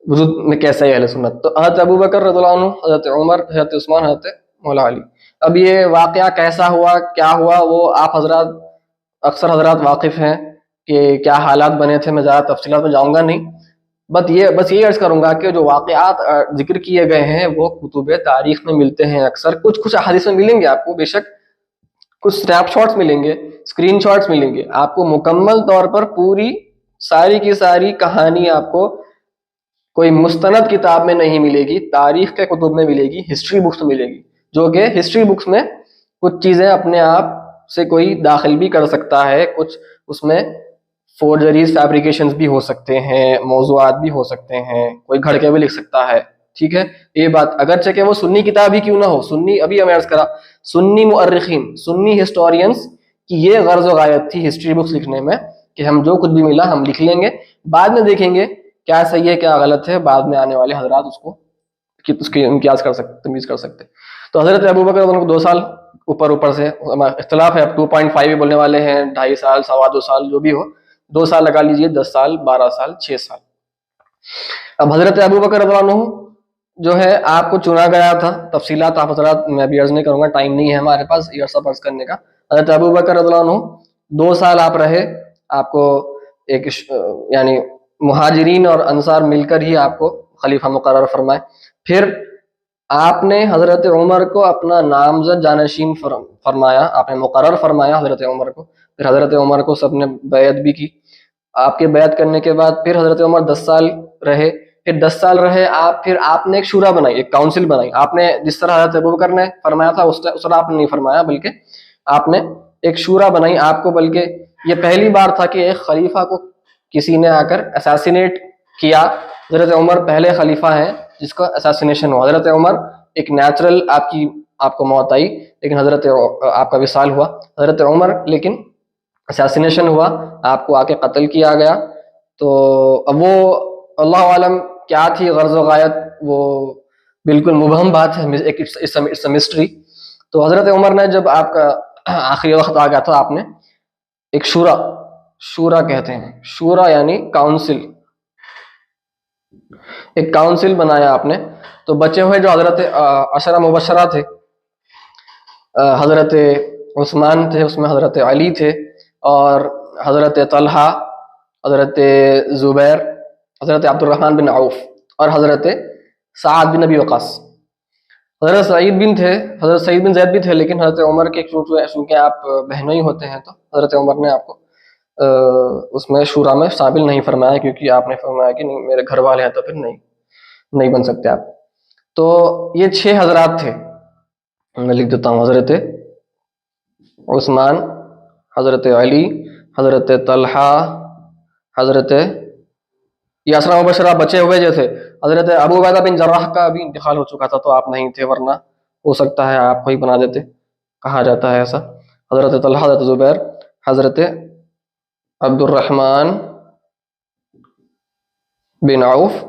وجود میں کیسا ہے اہل سنت. تو حضرت ابو بکر رضی اللہ عنہ، حضرت عمر، حضرت عثمان، حضرت مولا علی. اب یہ واقعہ کیسا ہوا، کیا ہوا، وہ آپ حضرات اکثر حضرات واقف ہیں کہ کیا حالات بنے تھے. میں زیادہ تفصیلات میں جاؤں گا نہیں، بس یہ عرض کروں گا کہ جو واقعات ذکر کیے گئے ہیں وہ کتب تاریخ میں ملتے ہیں اکثر. کچھ احادیث میں ملیں گے آپ کو، بے شک کچھ اسنیپ شاٹس ملیں گے، اسکرین شاٹس ملیں گے. آپ کو مکمل طور پر پوری ساری کی ساری کہانی آپ کو کوئی مستند کتاب میں نہیں ملے گی، تاریخ کے کتب میں ملے گی، ہسٹری بکس میں ملے گی. جو کہ ہسٹری بکس میں کچھ چیزیں اپنے آپ سے کوئی داخل بھی کر سکتا ہے، کچھ اس میں فورجریز، فیبریکیشنز بھی ہو سکتے ہیں، موضوعات بھی ہو سکتے ہیں، کوئی گھڑ کے بھی لکھ سکتا ہے. ٹھیک ہے، یہ بات اگرچہ کہ وہ سنی کتاب ہی کیوں نہ ہو، سنی، ابھی ہمیں عرض کرا، سنی مؤرخین، سنی ہسٹورینز کی یہ غرض و غایت تھی ہسٹری بکس لکھنے میں کہ ہم جو کچھ بھی ملا ہم لکھ لیں گے، بعد میں دیکھیں گے کیا صحیح ہے کیا غلط ہے، بعد میں آنے والے حضرات اس کی امتیاز کر سکتے، تمیز کر سکتے. تو حضرت ابو بکر رضی اللہ عنہ کو 2 سال اوپر سے اختلاف ہے، اب 2.5 بھی بولنے والے ہیں، 2.5 سال، 2.25 سال، جو بھی ہو، 2 سال لگا لیجئے، 10 سال، 12 سال، 6 سال. اب حضرت ابو بکر رضی اللہ عنہ جو ہے آپ کو چنا گیا تھا، تفصیلات آپ حضرات میں بھی عرض نہیں کروں گا، ٹائم نہیں ہے ہمارے پاس یہ سب عرض کرنے کا. حضرت ابو بکر رضی اللہ عنہ 2 سال آپ رہے، آپ کو ایک یعنی مہاجرین اور انصار مل کر ہی آپ کو خلیفہ مقرر فرمائے. پھر آپ نے حضرت عمر کو اپنا نامزد جانشین فرمایا، آپ نے مقرر فرمایا حضرت عمر کو. پھر حضرت عمر کو سب نے بیعت بھی کی. آپ کے بیعت کرنے کے بعد پھر حضرت عمر 10 سال رہے. پھر 10 سال رہے آپ، پھر آپ نے ایک شورا بنائی، ایک کاؤنسل بنائی. آپ نے جس طرح حضرت ابوبکر نے فرمایا تھا اس طرح آپ نے نہیں فرمایا، بلکہ آپ نے ایک شورا بنائی. آپ کو بلکہ یہ پہلی بار تھا کہ ایک خلیفہ کو کسی نے آ کر اساسینیٹ کیا. حضرت عمر پہلے خلیفہ ہیں جس کا اساسینیشن ہوا. حضرت عمر ایک نیچرل آپ کو موت آئی، لیکن حضرت آپ کا وصال ہوا. حضرت عمر لیکن اساسینیشن ہوا، آپ کو آ کے قتل کیا گیا. تو اب وہ اللہ عالم کیا تھی غرض و غایت، وہ بالکل مبہم بات ہے، ایک اٹس مسٹری. تو حضرت عمر نے جب آپ کا آخری وقت آ گیا تھا، آپ نے ایک شورا کہتے ہیں، شورا یعنی کاؤنسل، ایک کاؤنسل بنایا آپ نے. تو بچے ہوئے جو حضرت عشرہ مبشرہ تھے، حضرت عثمان تھے، اس میں حضرت علی تھے، اور حضرت طلحہ، حضرت زبیر، حضرت عبد الرحمن بن عوف، اور حضرت سعد بن ابی وقاص. حضرت سعید بن زید بھی تھے، لیکن حضرت عمر کے چونکہ آپ بہنوئی ہوتے ہیں، تو حضرت عمر نے آپ کو اس میں شورا میں شامل نہیں فرمایا، کیونکہ آپ نے فرمایا کہ نہیں میرے گھر والے ہیں تو پھر نہیں بن سکتے آپ. تو یہ 6 حضرات تھے، میں لکھ دیتا ہوں: حضرت عثمان، حضرت علی، حضرت طلحہ، حضرت یہ عشرہ مبشرہ بچے ہوئے جو تھے. حضرت ابو عبیدہ بن جراح کا بھی انتقال ہو چکا تھا، تو آپ نہیں تھے، ورنہ ہو سکتا ہے آپ کو ہی بنا دیتے، کہا جاتا ہے ایسا. حضرت طلحہ، حضرت زبیر، حضرت عبد الرحمن بن عوف،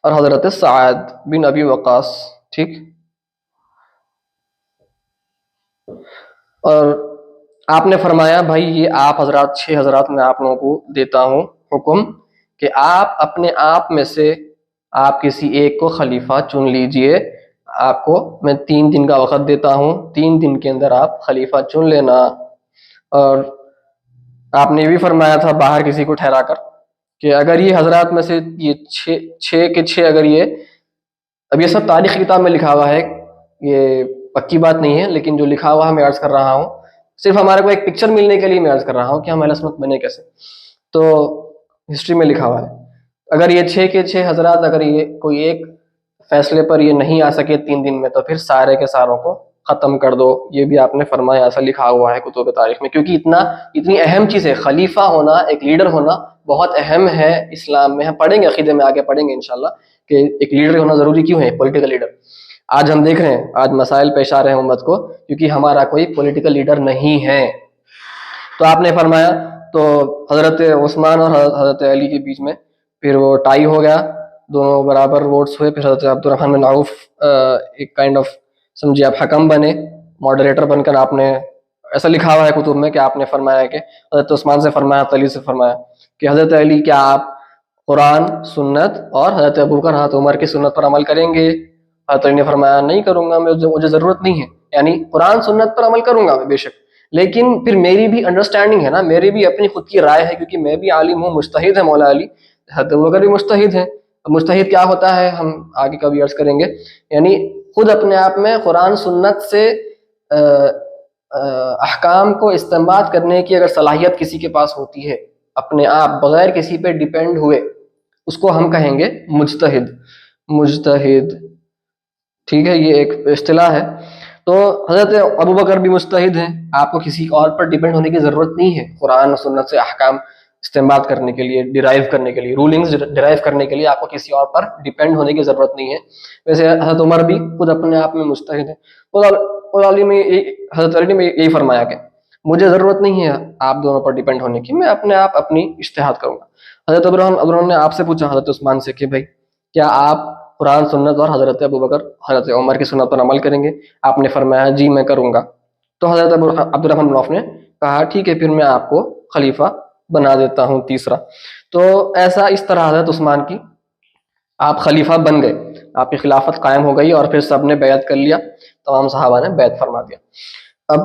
اور حضرت سعد بن ابی وقاص. ٹھیک. اور آپ نے فرمایا بھائی یہ آپ حضرات 6 حضرات میں آپ لوگوں کو دیتا ہوں حکم کہ آپ اپنے آپ میں سے آپ کسی ایک کو خلیفہ چن لیجئے. آپ کو میں 3 دن کا وقت دیتا ہوں، 3 دن کے اندر آپ خلیفہ چن لینا. اور آپ نے یہ بھی فرمایا تھا باہر کسی کو ٹھہرا کر کہ اگر یہ حضرات میں سے یہ 6 کے 6 اگر یہ، اب یہ سب تاریخ کتاب میں لکھا ہوا ہے، یہ پکی بات نہیں ہے، لیکن جو لکھا ہوا ہے میں عرض کر رہا ہوں، صرف ہمارے کو ایک پکچر ملنے کے لیے میں عرض کر رہا ہوں کہ ہم اہل سنت بنے کیسے. تو ہسٹری میں لکھا ہوا ہے اگر یہ 6 کے 6 حضرات اگر یہ کوئی ایک فیصلے پر یہ نہیں آ سکے 3 دن میں، تو پھر سارے کے ساروں کو ختم کر دو. یہ بھی آپ نے فرمایا، ایسا لکھا ہوا ہے کتب تاریخ میں، کیونکہ اتنی اہم چیز ہے. خلیفہ ہونا، ایک لیڈر ہونا بہت اہم ہے اسلام میں. ہم پڑھیں گے عقیدے میں، آگے پڑھیں گے انشاءاللہ کہ ایک لیڈر ہونا ضروری کیوں ہے، پولیٹیکل لیڈر. آج ہم دیکھ رہے ہیں آج مسائل پیش آ رہے ہیں امت کو، کیونکہ ہمارا کوئی پولیٹیکل لیڈر نہیں ہے. تو آپ نے فرمایا، تو حضرت عثمان اور حضرت علی کے بیچ میں پھر وہ ٹائی ہو گیا، دونوں برابر ووٹس ہوئے. پھر حضرت عبد الرحمن بن عوف ایک کائنڈ آف سمجھیے آپ حکم بنے، ماڈریٹر بن کر. آپ نے ایسا لکھا ہوا ہے کتب میں کہ آپ نے فرمایا کہ حضرت عثمان سے فرمایا، علی سے فرمایا کہ حضرت علی کیا آپ قرآن، سنت اور حضرت ابوبکر، حضرت عمر کی سنت پر عمل کریں گے؟ حضرت علی نے فرمایا نہیں کروں گا، مجھے ضرورت نہیں ہے. یعنی قرآن سنت پر عمل کروں گا میں بے شک، لیکن پھر میری بھی انڈرسٹینڈنگ ہے نا، میری بھی اپنی خود کی رائے ہے، کیونکہ میں بھی عالم ہوں، مجتہد ہے مولا علی، حضرت ابوبکر بھی مجتہد ہیں. اب مجتہد کیا ہوتا ہے ہم آگے کبھی عرض کریں گے. یعنی خود اپنے آپ میں قرآن سنت سے احکام کو استنباط کرنے کی اگر صلاحیت کسی کے پاس ہوتی ہے اپنے آپ بغیر کسی پہ ڈیپینڈ ہوئے، اس کو ہم کہیں گے مجتہد. ٹھیک ہے، یہ ایک اصطلاح ہے. تو حضرت ابوبکر بھی مجتہد ہیں، آپ کو کسی اور پر ڈیپینڈ ہونے کی ضرورت نہیں ہے قرآن و سنت سے احکام استنباط کرنے کے لیے، ڈیرائیو کرنے کے لیے، رولنگز ڈیرائیو کرنے کے لیے آپ کو کسی اور پر ڈیپینڈ ہونے کی ضرورت نہیں ہے. ویسے حضرت عمر بھی خود اپنے آپ میں مجتہد ہیں. حضرت علی نے یہی فرمایا کہ مجھے ضرورت نہیں ہے آپ دونوں پر ڈیپینڈ ہونے کی، میں اپنے آپ اپنی اجتہاد کروں گا. حضرت ابراہیم نے آپ سے پوچھا حضرت عثمان سے کہ بھائی کیا آپ قرآن سنت اور حضرت ابوبکر، حضرت عمر کی سنت پر عمل کریں گے؟ آپ نے فرمایا جی میں کروں گا. تو حضرت عبد الرحمن بن عوف نے کہا ٹھیک ہے، پھر میں آپ کو خلیفہ بنا دیتا ہوں تیسرا. تو ایسا اس طرح حضرت عثمان کی آپ خلیفہ بن گئے، آپ کی خلافت قائم ہو گئی، اور پھر سب نے بیعت کر لیا، تمام صحابہ نے بیعت فرما دیا. اب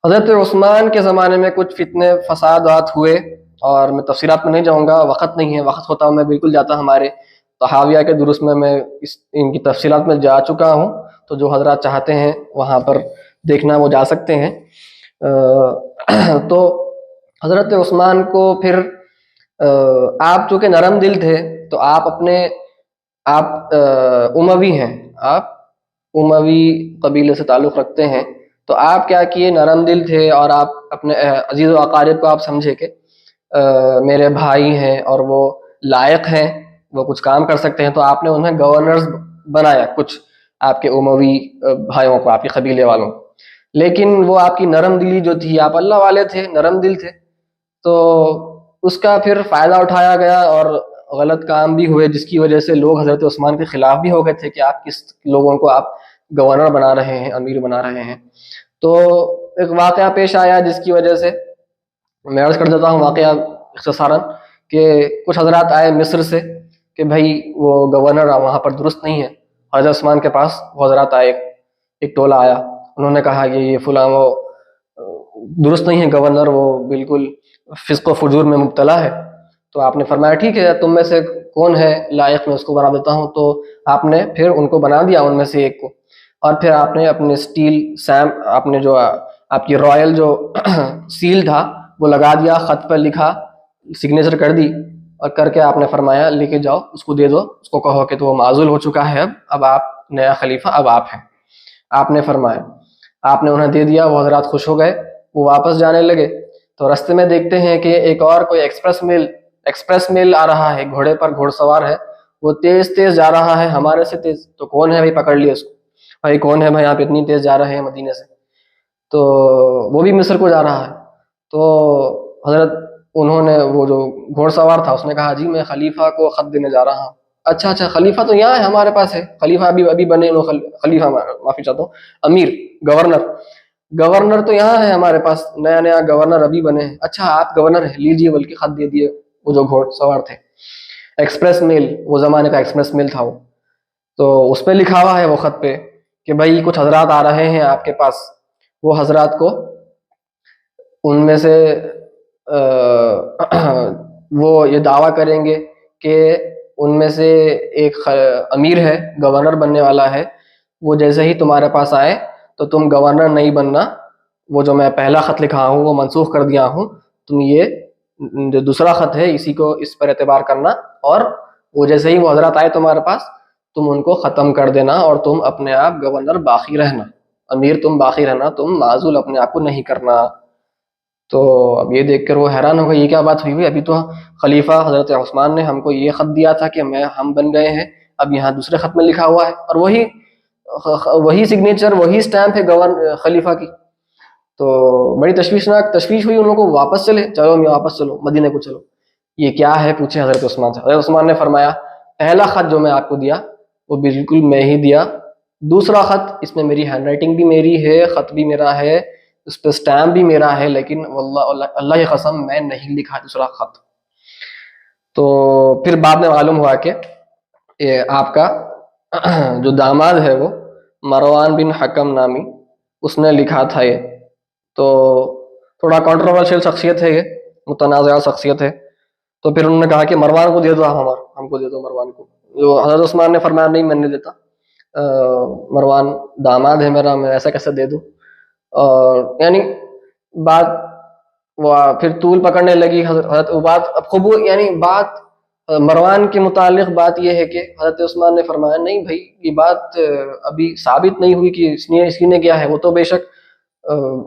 حضرت عثمان کے زمانے میں کچھ فتنے فسادات ہوئے، اور میں تفصیلات میں نہیں جاؤں گا، وقت نہیں ہے، وقت ہوتا میں بالکل جاتا. ہمارے طحاویہ کے دروس میں ان کی تفصیلات میں جا چکا ہوں، تو جو حضرات چاہتے ہیں وہاں پر دیکھنا وہ جا سکتے ہیں. تو حضرت عثمان کو پھر آپ چونکہ نرم دل تھے، تو آپ اموی ہیں، آپ اموی قبیلے سے تعلق رکھتے ہیں، تو آپ کیا کیے، نرم دل تھے، اور آپ اپنے عزیز و اقارب کو آپ سمجھے کہ میرے بھائی ہیں اور وہ لائق ہیں، وہ کچھ کام کر سکتے ہیں. تو آپ نے انہیں گورنرز بنایا کچھ آپ کے اموی بھائیوں کو، آپ کے قبیلے والوں کو. لیکن وہ آپ کی نرم دلی جو تھی، آپ اللہ والے تھے، نرم دل تھے، تو اس کا پھر فائدہ اٹھایا گیا اور غلط کام بھی ہوئے، جس کی وجہ سے لوگ حضرت عثمان کے خلاف بھی ہو گئے تھے کہ آپ کس لوگوں کو آپ گورنر بنا رہے ہیں، امیر بنا رہے ہیں۔ تو ایک واقعہ پیش آیا جس کی وجہ سے میں عرض کر دیتا ہوں واقعہ اختصاراً، کہ کچھ حضرات آئے مصر سے کہ بھائی وہ گورنر وہاں پر درست نہیں ہے۔ حضرت عثمان کے پاس وہ حضرات آئے، ایک ٹولہ آیا، انہوں نے کہا کہ یہ فلاں وہ درست نہیں ہے گورنر، وہ بالکل فسق و فجور میں مبتلا ہے۔ تو آپ نے فرمایا ٹھیک ہے، تم میں سے کون ہے لائق، میں اس کو بنا دیتا ہوں۔ تو آپ نے پھر ان کو بنا دیا، ان میں سے ایک کو، اور پھر آپ نے اپنے اسٹیل سیم، آپ نے جو آپ کی رائل جو سیل تھا وہ لگا دیا، خط پر لکھا، سگنیچر کر دی، اور کر کے آپ نے فرمایا لے کے جاؤ، اس کو دے دو، اس کو کہو کہ تو وہ معزول ہو چکا ہے، اب آپ نیا خلیفہ اب آپ ہیں۔ آپ نے فرمایا، آپ نے انہیں دے دیا، وہ حضرات خوش ہو گئے، وہ واپس جانے لگے۔ تو رستے میں دیکھتے ہیں کہ ایک اور کوئی ایکسپریس میل آ رہا ہے، گھوڑے پر گھوڑ سوار ہے، وہ تیز تیز جا رہا ہے، ہمارے سے تیز۔ تو کون ہے بھائی، پکڑ لیے اس کو، بھائی کون ہے بھائی آپ اتنی تیز جا رہے ہیں مدینے سے؟ تو وہ بھی مصر کو جا رہا ہے۔ تو حضرت انہوں نے، وہ جو گھوڑ سوار تھا اس نے کہا جی میں خلیفہ کو خط دینے جا رہا ہوں۔ اچھا خلیفہ تو یہاں ہے ہمارے پاس ہے، خلیفہ ابھی بنے، خلیفہ معافی چاہتا ہوں، امیر، گورنر تو یہاں ہے ہمارے پاس، نیا گورنر ابھی بنے ہیں۔ اچھا آپ گورنر ہیں، لیجیے، بلکہ خط دے دیے وہ جو گھوڑ سوار تھے۔ ایکسپریس میل، وہ زمانے کا ایکسپریس میل تھا وہ، تو اس پہ لکھا ہوا ہے وہ خط پہ کہ بھائی کچھ حضرات آ رہے ہیں آپ کے پاس، وہ حضرات کو ان میں سے وہ یہ دعویٰ کریں گے کہ ان میں سے ایک امیر ہے، گورنر بننے والا ہے، وہ جیسے ہی تمہارے پاس آئے تو تم گورنر نہیں بننا، وہ جو میں پہلا خط لکھا ہوں وہ منسوخ کر دیا ہوں، تم یہ جو دوسرا خط ہے اسی کو، اس پر اعتبار کرنا، اور وہ جیسے ہی وہ حضرات آئے تمہارے پاس تم ان کو ختم کر دینا، اور تم اپنے آپ گورنر باقی رہنا، امیر تم باقی رہنا، تم معزول اپنے آپ کو نہیں کرنا۔ تو اب یہ دیکھ کر وہ حیران ہو گئے، یہ کیا بات ہوئی ہوئی، ابھی تو خلیفہ حضرت عثمان نے ہم کو یہ خط دیا تھا کہ ہم بن گئے ہیں، اب یہاں دوسرے خط میں لکھا ہوا ہے، اور وہی سگنیچر، وہی اسٹیمپ ہے خلیفہ کی۔ تو بڑی تشویش ہوئی ان لوگوں کو، واپس چلو مدینے کو چلو، یہ کیا ہے پوچھے حضرت عثمان سے۔ حضرت عثمان نے فرمایا پہلا خط جو میں آپ کو دیا وہ بالکل میں ہی دیا، دوسرا خط اس میں میری ہینڈ رائٹنگ بھی میری ہے، خط بھی میرا ہے، اس پہ اسٹیمپ بھی میرا ہے، لیکن واللہ اللہ کی قسم میں نہیں لکھا دوسرا خط۔ تو پھر بعد میں معلوم ہوا کہ آپ کا جو داماد ہے وہ مروان بن حکم نامی، اس نے لکھا تھا یہ۔ تو تھوڑا کنٹروورشل شخصیت ہے، یہ متنازعہ شخصیت ہے۔ تو پھر انہوں نے کہا کہ مروان کو دے دو، ہم کو دے دو مروان کو۔ جو حضرت عثمان نے فرمایا نہیں میں نہیں دیتا، مروان داماد ہے میرا، میں ایسا کیسے دے دوں؟ اور یعنی بات وہ پھر طول پکڑنے لگی حضرت، بات اب قبول، یعنی بات مروان کے متعلق بات یہ ہے کہ حضرت عثمان نے فرمایا نہیں بھائی یہ بات ابھی ثابت نہیں ہوئی کہ اس نے کیا ہے، وہ تو بے شک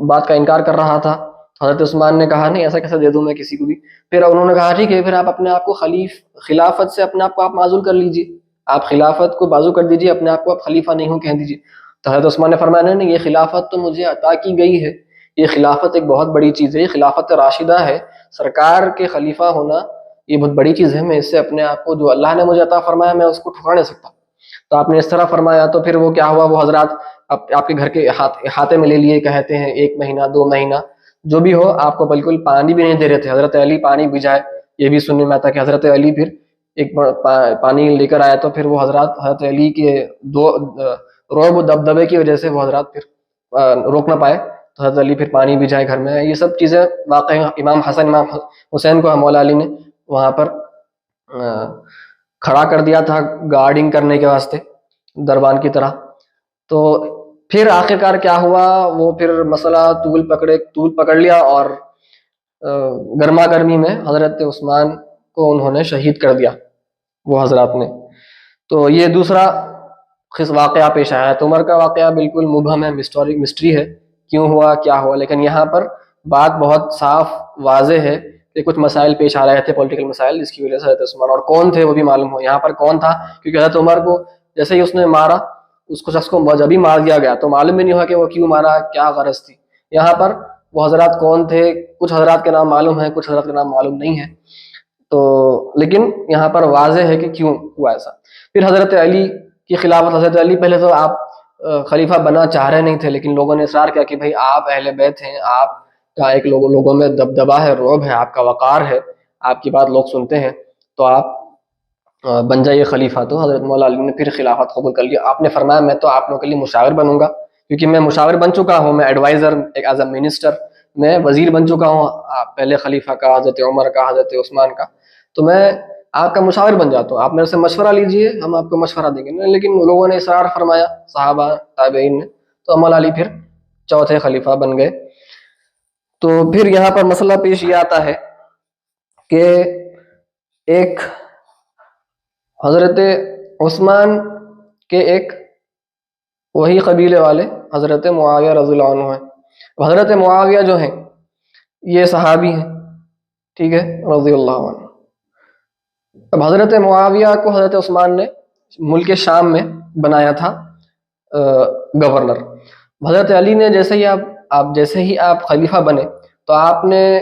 بات کا انکار کر رہا تھا۔ حضرت عثمان نے کہا نہیں ایسا کیسے دے دوں میں کسی کو بھی۔ پھر انہوں نے کہا ٹھیک ہے، پھر آپ اپنے آپ کو خلافت سے اپنے آپ کو آپ معزول کر لیجیے، آپ خلافت کو بازو کر دیجیے، اپنے آپ کو آپ خلیفہ نہیں ہوں کہہ دیجیے۔ تو حضرت عثمان نے فرمایا نہیں، یہ خلافت تو مجھے عطا کی گئی ہے، یہ خلافت ایک بہت بڑی چیز ہے، یہ خلافت راشدہ ہے، سرکار کے خلیفہ ہونا یہ بہت بڑی چیز ہے، میں اس سے اپنے آپ کو جو اللہ نے مجھے عطا فرمایا میں اس کو ٹھکرا نہیں سکتا۔ تو آپ نے اس طرح فرمایا، تو پھر وہ کیا ہوا، وہ حضرات آپ کے گھر کے احاطے میں لے لیے، کہتے ہیں 1 مہینہ 2 مہینہ جو بھی ہو، آپ کو بالکل پانی بھی نہیں دے رہے تھے۔ حضرت علی پانی بجھائے، یہ بھی سننے میں آتا کہ حضرت علی پھر ایک پانی لے کر آیا، تو پھر وہ حضرت علی کے رعب و دبدبے کی وجہ سے وہ حضرات پھر روک نہ پائے، تو حضرت علی پھر پانی بجھائے گھر میں۔ یہ سب چیزیں واقع امام حسن امام حسین کو مولا علی نے وہاں پر کھڑا کر دیا تھا گارڈنگ کرنے کے واسطے دربان کی طرح۔ تو پھر آخرکار کیا ہوا، وہ پھر مسئلہ طول پکڑ لیا، اور گرما گرمی میں حضرت عثمان کو انہوں نے شہید کر دیا وہ حضرات نے۔ تو یہ دوسرا واقعہ پیش آیا ہے۔ تو عمر کا واقعہ بالکل مبہم ہے، مسٹری ہے، کیوں ہوا کیا ہوا، لیکن یہاں پر بات بہت صاف واضح ہے کہ کچھ مسائل پیش آ رہے تھے، پولیٹیکل مسائل، جس کی وجہ سے حضرت عثمان، اور کون تھے وہ بھی معلوم ہو۔ یہاں پر کون تھا، کیونکہ حضرت عمر کو جیسے ہی اس نے مارا، اس کو شخص کو جب ہی مار دیا گیا تو معلوم بھی نہیں ہوا کہ وہ کیوں مارا، کیا غرض تھی۔ یہاں پر وہ حضرات کون تھے، کچھ حضرات کے نام معلوم ہیں، کچھ حضرات کے نام معلوم نہیں ہیں، تو لیکن یہاں پر واضح ہے کہ کیوں ہوا ایسا۔ پھر حضرت علی کی خلافت، حضرت علی پہلے تو آپ خلیفہ بننا چاہ رہے نہیں تھے، لیکن لوگوں نے اصرار کیا کہ بھائی آپ اہل بیت ہیں، آپ کا ایک لوگوں میں دبدبہ ہے، رعب ہے، آپ کا وقار ہے، آپ کی بات لوگ سنتے ہیں، تو آپ بن جائیے خلیفہ۔ تو حضرت مولا علی نے پھر خلافت قبول کر لیا۔ آپ نے فرمایا میں تو آپ لوگوں کے لیے مشاور بنوں گا، کیونکہ میں مشاور بن چکا ہوں، میں ایڈوائزر، ایک ایز اے منسٹر میں وزیر بن چکا ہوں پہلے خلیفہ کا، حضرت عمر کا، حضرت عثمان کا، تو میں آپ کا مشاور بن جاتا ہوں، آپ میرے سے مشورہ لیجئے، ہم آپ کو مشورہ دیں گے۔ لیکن لوگوں نے اصرار فرمایا، صحابہ تابعین نے، تو مولا علی پھر چوتھے خلیفہ بن گئے۔ تو پھر یہاں پر مسئلہ پیش یہ آتا ہے کہ ایک حضرت عثمان کے ایک وہی قبیلے والے حضرت معاویہ رضی اللہ عنہ ہیں۔ حضرت معاویہ جو ہیں یہ صحابی ہیں، ٹھیک ہے، رضی اللہ عنہ۔ اب حضرت معاویہ کو حضرت عثمان نے ملک شام میں بنایا تھا گورنر۔ حضرت علی نے جیسے ہی آپ خلیفہ بنے تو آپ نے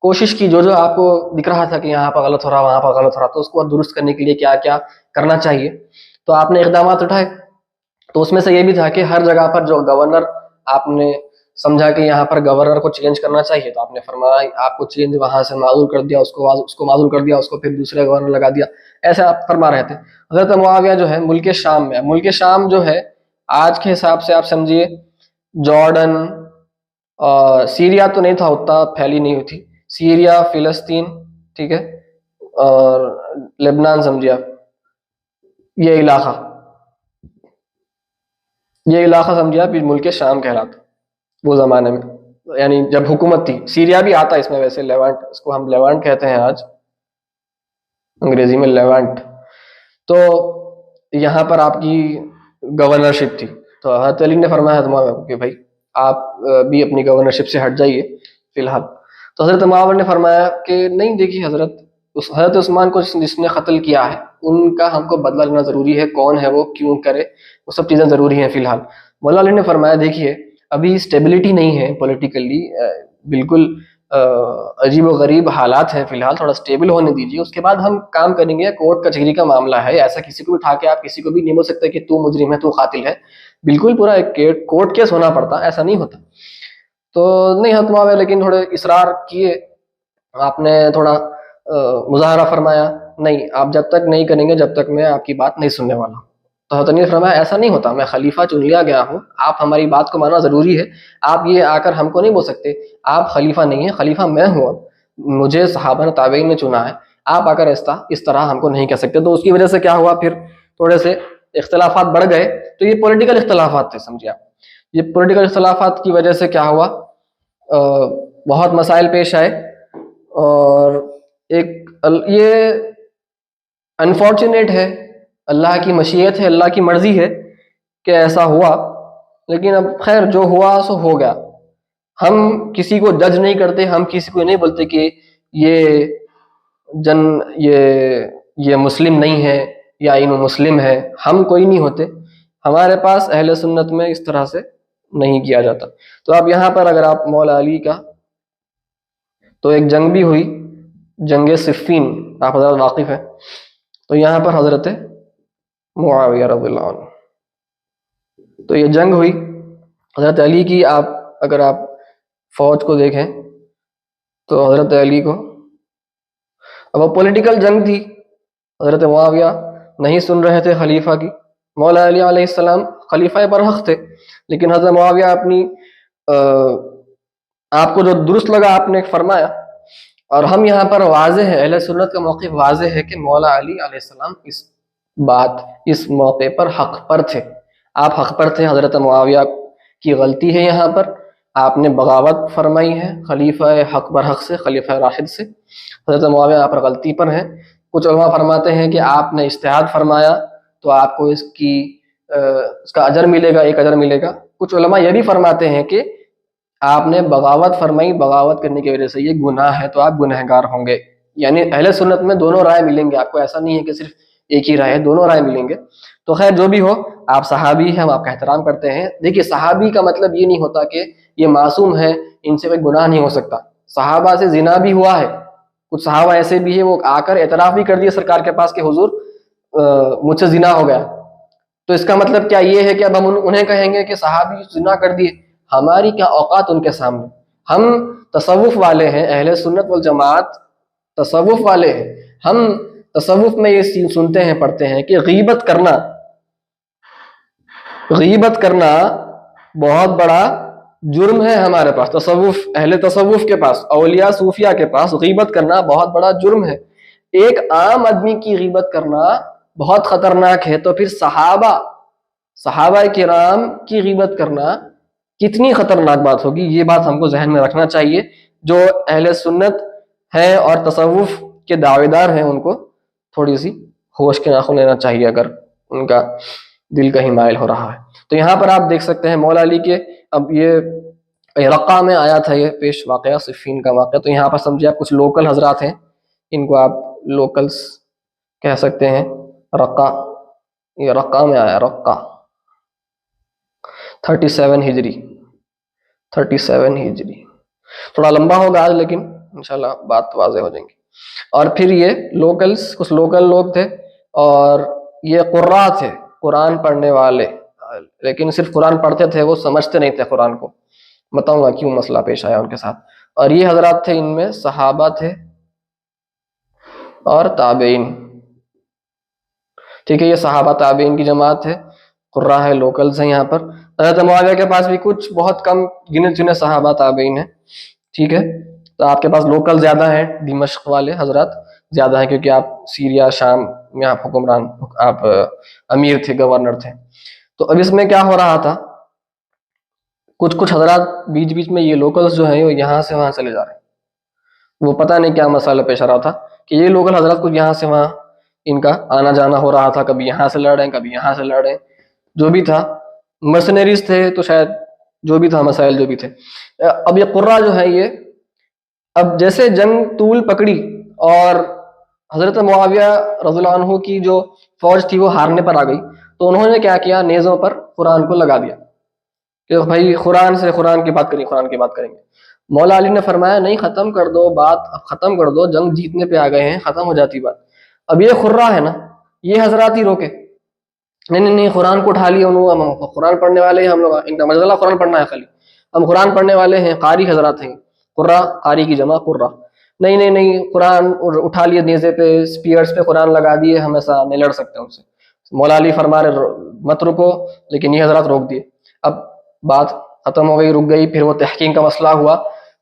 کوشش کی، جو آپ کو دکھ رہا تھا کہ یہاں پر غلط ہو رہا، وہاں پر غلط ہو رہا، تو اس کو درست کرنے کے لیے کیا کیا کرنا چاہیے، تو آپ نے اقدامات اٹھائے۔ تو اس میں سے یہ بھی تھا کہ ہر جگہ پر جو گورنر آپ نے سمجھا کہ یہاں پر گورنر کو چینج کرنا چاہیے، تو آپ نے فرمایا آپ کو چینج وہاں سے معزول کر دیا، اس کو معزول کر دیا، اس کو پھر دوسرے گورنر لگا دیا، ایسا آپ فرما رہے تھے۔ حضرت معاویہ جو ہے ملک شام میں، ملک شام جو ہے آج کے حساب سے آپ سمجھیے جارڈن، سیریا تو نہیں تھا، اتنا پھیلی نہیں ہوئی تھی، سیریا، فلسطین، ٹھیک ہے، اور لبنان سمجھیے آپ، یہ علاقہ سمجھیے آپ ملک شام کہلاتا وہ زمانے میں، یعنی جب حکومت تھی۔ سیریا بھی آتا ہے اس میں، ویسے لیوانٹ، اس کو ہم لیوانٹ کہتے ہیں آج، انگریزی میں لیوانٹ۔ تو یہاں پر آپ کی گورنرشپ تھی، تو حضرت علی نے فرمایا کہ بھائی آپ بھی اپنی گورنرشپ سے ہٹ جائیے فی الحال۔ تو حضرت معاویہ نے فرمایا کہ نہیں، دیکھیے حضرت عثمان کو جس نے قتل کیا ہے ان کا ہم کو بدلہ لینا ضروری ہے، کون ہے وہ، کیوں کرے، وہ سب چیزیں ضروری ہیں فی الحال۔ مولا علی نے فرمایا دیکھیے ابھی اسٹیبلٹی نہیں ہے پولیٹیکلی، بالکل عجیب و غریب حالات ہیں فی الحال، تھوڑا اسٹیبل ہونے دیجیے، اس کے بعد ہم کام کریں گے۔ کورٹ کچہری کا معاملہ ہے، ایسا کسی کو بھی اٹھا کے آپ کسی کو بھی نہیں بول سکتے کہ تو مجرم ہے، تو قاتل ہے، بالکل پورا ایک کورٹ کیس ہونا پڑتا، ایسا نہیں ہوتا۔ تو نہیں حتم ہوئے، لیکن تھوڑے اصرار کیے، آپ نے تھوڑا مظاہرہ فرمایا، نہیں آپ جب تک نہیں کریں گے جب تک میں آپ کی بات نہیں سننے والا ہوں۔ تو حضرت نے فرمایا ایسا نہیں ہوتا، میں خلیفہ چن لیا گیا ہوں، آپ ہماری بات کو ماننا ضروری ہے، آپ یہ آ کر ہم کو نہیں بول سکتے آپ خلیفہ نہیں ہیں، خلیفہ میں ہوں، مجھے صحابہ تابعین نے چنا ہے، آپ آ کر اس طرح ہم کو نہیں کہہ سکتے۔ تو اس کی وجہ سے کیا ہوا، پھر تھوڑے سے اختلافات بڑھ گئے۔ تو یہ پولیٹیکل اختلافات تھے، سمجھے آپ، یہ پولیٹیکل اختلافات کی وجہ سے کیا ہوا، بہت مسائل پیش آئے، اور یہ انفارچونیٹ ہے، اللہ کی مشیت ہے، اللہ کی مرضی ہے کہ ایسا ہوا، لیکن اب خیر جو ہوا سو ہو گیا۔ ہم کسی کو جج نہیں کرتے، ہم کسی کو نہیں بولتے کہ یہ مسلم نہیں ہے یا مسلم ہے، ہم کوئی نہیں ہوتے، ہمارے پاس اہل سنت میں اس طرح سے نہیں کیا جاتا۔ تو اب یہاں پر اگر آپ مولا علی کا، تو ایک جنگ بھی ہوئی، جنگ صفین، آپ حضرات واقف ہیں، تو یہاں پر حضرت معاویہ رضی اللہ عنہ، تو یہ جنگ ہوئی حضرت علی کی۔ اگر آپ فوج کو دیکھیں تو حضرت علی کو، اب وہ پولیٹیکل جنگ تھی، حضرت معاویہ نہیں سن رہے تھے خلیفہ کی، مولا علی علیہ السلام خلیفہ برحق تھے، لیکن حضرت معاویہ اپنی آپ کو جو درست لگا آپ نے فرمایا۔ اور ہم یہاں پر واضح ہے، اہل سنت کا موقف واضح ہے کہ مولا علی علیہ السلام اس موقع پر حق پر تھے، آپ حق پر تھے۔ حضرت معاویہ کی غلطی ہے، یہاں پر آپ نے بغاوت فرمائی ہے خلیفہ حق برحق سے، خلیفہ راشد سے، حضرت معاویہ یہاں پر غلطی پر ہیں۔ کچھ علماء فرماتے ہیں کہ آپ نے اجتہاد فرمایا تو آپ کو اس کا اجر ملے گا، ایک اجر ملے گا۔ کچھ علماء یہ بھی فرماتے ہیں کہ آپ نے بغاوت فرمائی، بغاوت کرنے کی وجہ سے یہ گناہ ہے، تو آپ گنہگار ہوں گے۔ یعنی اہل سنت میں دونوں رائے ملیں گے آپ کو، ایسا نہیں ہے کہ صرف ایک ہی رائے ہے، دونوں رائے ملیں گے۔ تو خیر جو بھی ہو، آپ صحابی ہیں، ہم آپ کا احترام کرتے ہیں۔ دیکھیے صحابی کا مطلب یہ نہیں ہوتا کہ یہ معصوم ہے، ان سے کوئی گناہ نہیں ہو سکتا. صحابہ سے زنا بھی ہوا ہے, کچھ صحابہ ایسے بھی ہیں وہ آ کر اعتراف بھی کر دیے سرکار کے پاس کہ حضور مجھ سے زنا ہو گیا. تو اس کا مطلب کیا یہ ہے کہ اب ہم انہیں کہیں گے کہ صحابی زنا کر دیے؟ ہماری کیا اوقات ان کے سامنے. ہم تصوف والے ہیں, اہل سنت والجماعت تصوف والے ہیں. ہم تصوف میں یہ چیز سنتے ہیں, پڑھتے ہیں کہ غیبت کرنا بہت بڑا جرم ہے ہمارے پاس. تصوف, اہل تصوف کے پاس, اولیاء صوفیاء کے پاس غیبت کرنا بہت بڑا جرم ہے. ایک عام آدمی کی غیبت کرنا بہت خطرناک ہے, تو پھر صحابہ کرام کی غیبت کرنا کتنی خطرناک بات ہوگی. یہ بات ہم کو ذہن میں رکھنا چاہیے. جو اہل سنت ہیں اور تصوف کے دعوے دار ہیں ان کو تھوڑی سی ہوش کے ناخن لینا چاہیے اگر ان کا دل کہیں مائل ہو رہا ہے. تو یہاں پر آپ دیکھ سکتے ہیں مولا علی کے, اب یہ رقہ میں آیا تھا یہ پیش واقعہ, صفین کا واقعہ. تو یہاں پر سمجھے آپ کچھ لوکل حضرات ہیں, ان کو آپ لوکلز کہہ سکتے ہیں. رقہ, یہ رقہ میں آیا, رقہ 37 ہجری. تھوڑا لمبا ہوگا آج, لیکن انشاءاللہ بات واضح ہو جائیں گی. اور پھر یہ لوکلز, کچھ لوکل لوگ تھے اور یہ قراء تھے, قرآن پڑھنے والے, لیکن صرف قرآن پڑھتے تھے, وہ سمجھتے نہیں تھے قرآن کو. بتاؤں گا کیوں مسئلہ پیش آیا ان کے ساتھ. اور یہ حضرات تھے, ان میں صحابہ تھے اور تابعین. ٹھیک ہے, یہ صحابہ تابعین کی جماعت ہے, قراء ہے, لوکلز ہیں. یہاں پر حضرت معاویہ کے پاس بھی کچھ بہت کم گنے چنے صحابہ تابعین ہیں. ٹھیک ہے, تو آپ کے پاس لوکل زیادہ ہیں, دمشق والے حضرات زیادہ ہیں, کیونکہ آپ سیریا شام میں آپ حکمران, آپ امیر تھے, گورنر تھے. تو اب اس میں کیا ہو رہا تھا, کچھ حضرات بیچ بیچ میں یہ لوکلز جو ہیں وہ یہاں سے وہاں چلے جا رہے ہیں. وہ پتہ نہیں کیا مسئلہ پیش آ رہا تھا کہ یہ لوکل حضرات کچھ یہاں سے وہاں ان کا آنا جانا ہو رہا تھا, کبھی یہاں سے لڑ رہے ہیں, کبھی یہاں سے لڑ رہے ہیں. جو بھی تھا, مرسنریز تھے, تو شاید جو بھی تھا, مسائل جو بھی تھے. اب یہ قراء جو ہے یہ, اب جیسے جنگ طول پکڑی اور حضرت معاویہ رضی اللہ عنہ کی جو فوج تھی وہ ہارنے پر آ گئی, تو انہوں نے کیا کیا, نیزوں پر قرآن کو لگا دیا کہ بھائی قرآن کی بات کریں گے. مولا علی نے فرمایا نہیں, ختم کر دو بات, اب ختم کر دو, جنگ جیتنے پہ آ گئے ہیں, ختم ہو جاتی بات. اب یہ قراء ہے نا, یہ حضرات ہی روکے, نہیں قرآن کو اٹھا لیا انہوں, ہم قرآن پڑھنے والے ہیں, ہم لوگ ان کا مجلہ قرآن پڑھنا ہے, خالی ہم قرآن پڑھنے والے ہیں, قاری حضرات ہیں, قراء, قاری کی جمع قراء. نہیں قرآن اٹھا لیے نیزے پہ, اسپیئرس پہ قرآن لگا دیے, ہم ایسا نہیں لڑ سکتے ان سے. مولا علی فرما رہے مت رکو, لیکن یہ حضرات روک دیے. اب بات ختم ہو گئی, رک گئی. پھر وہ تحقیق کا مسئلہ ہوا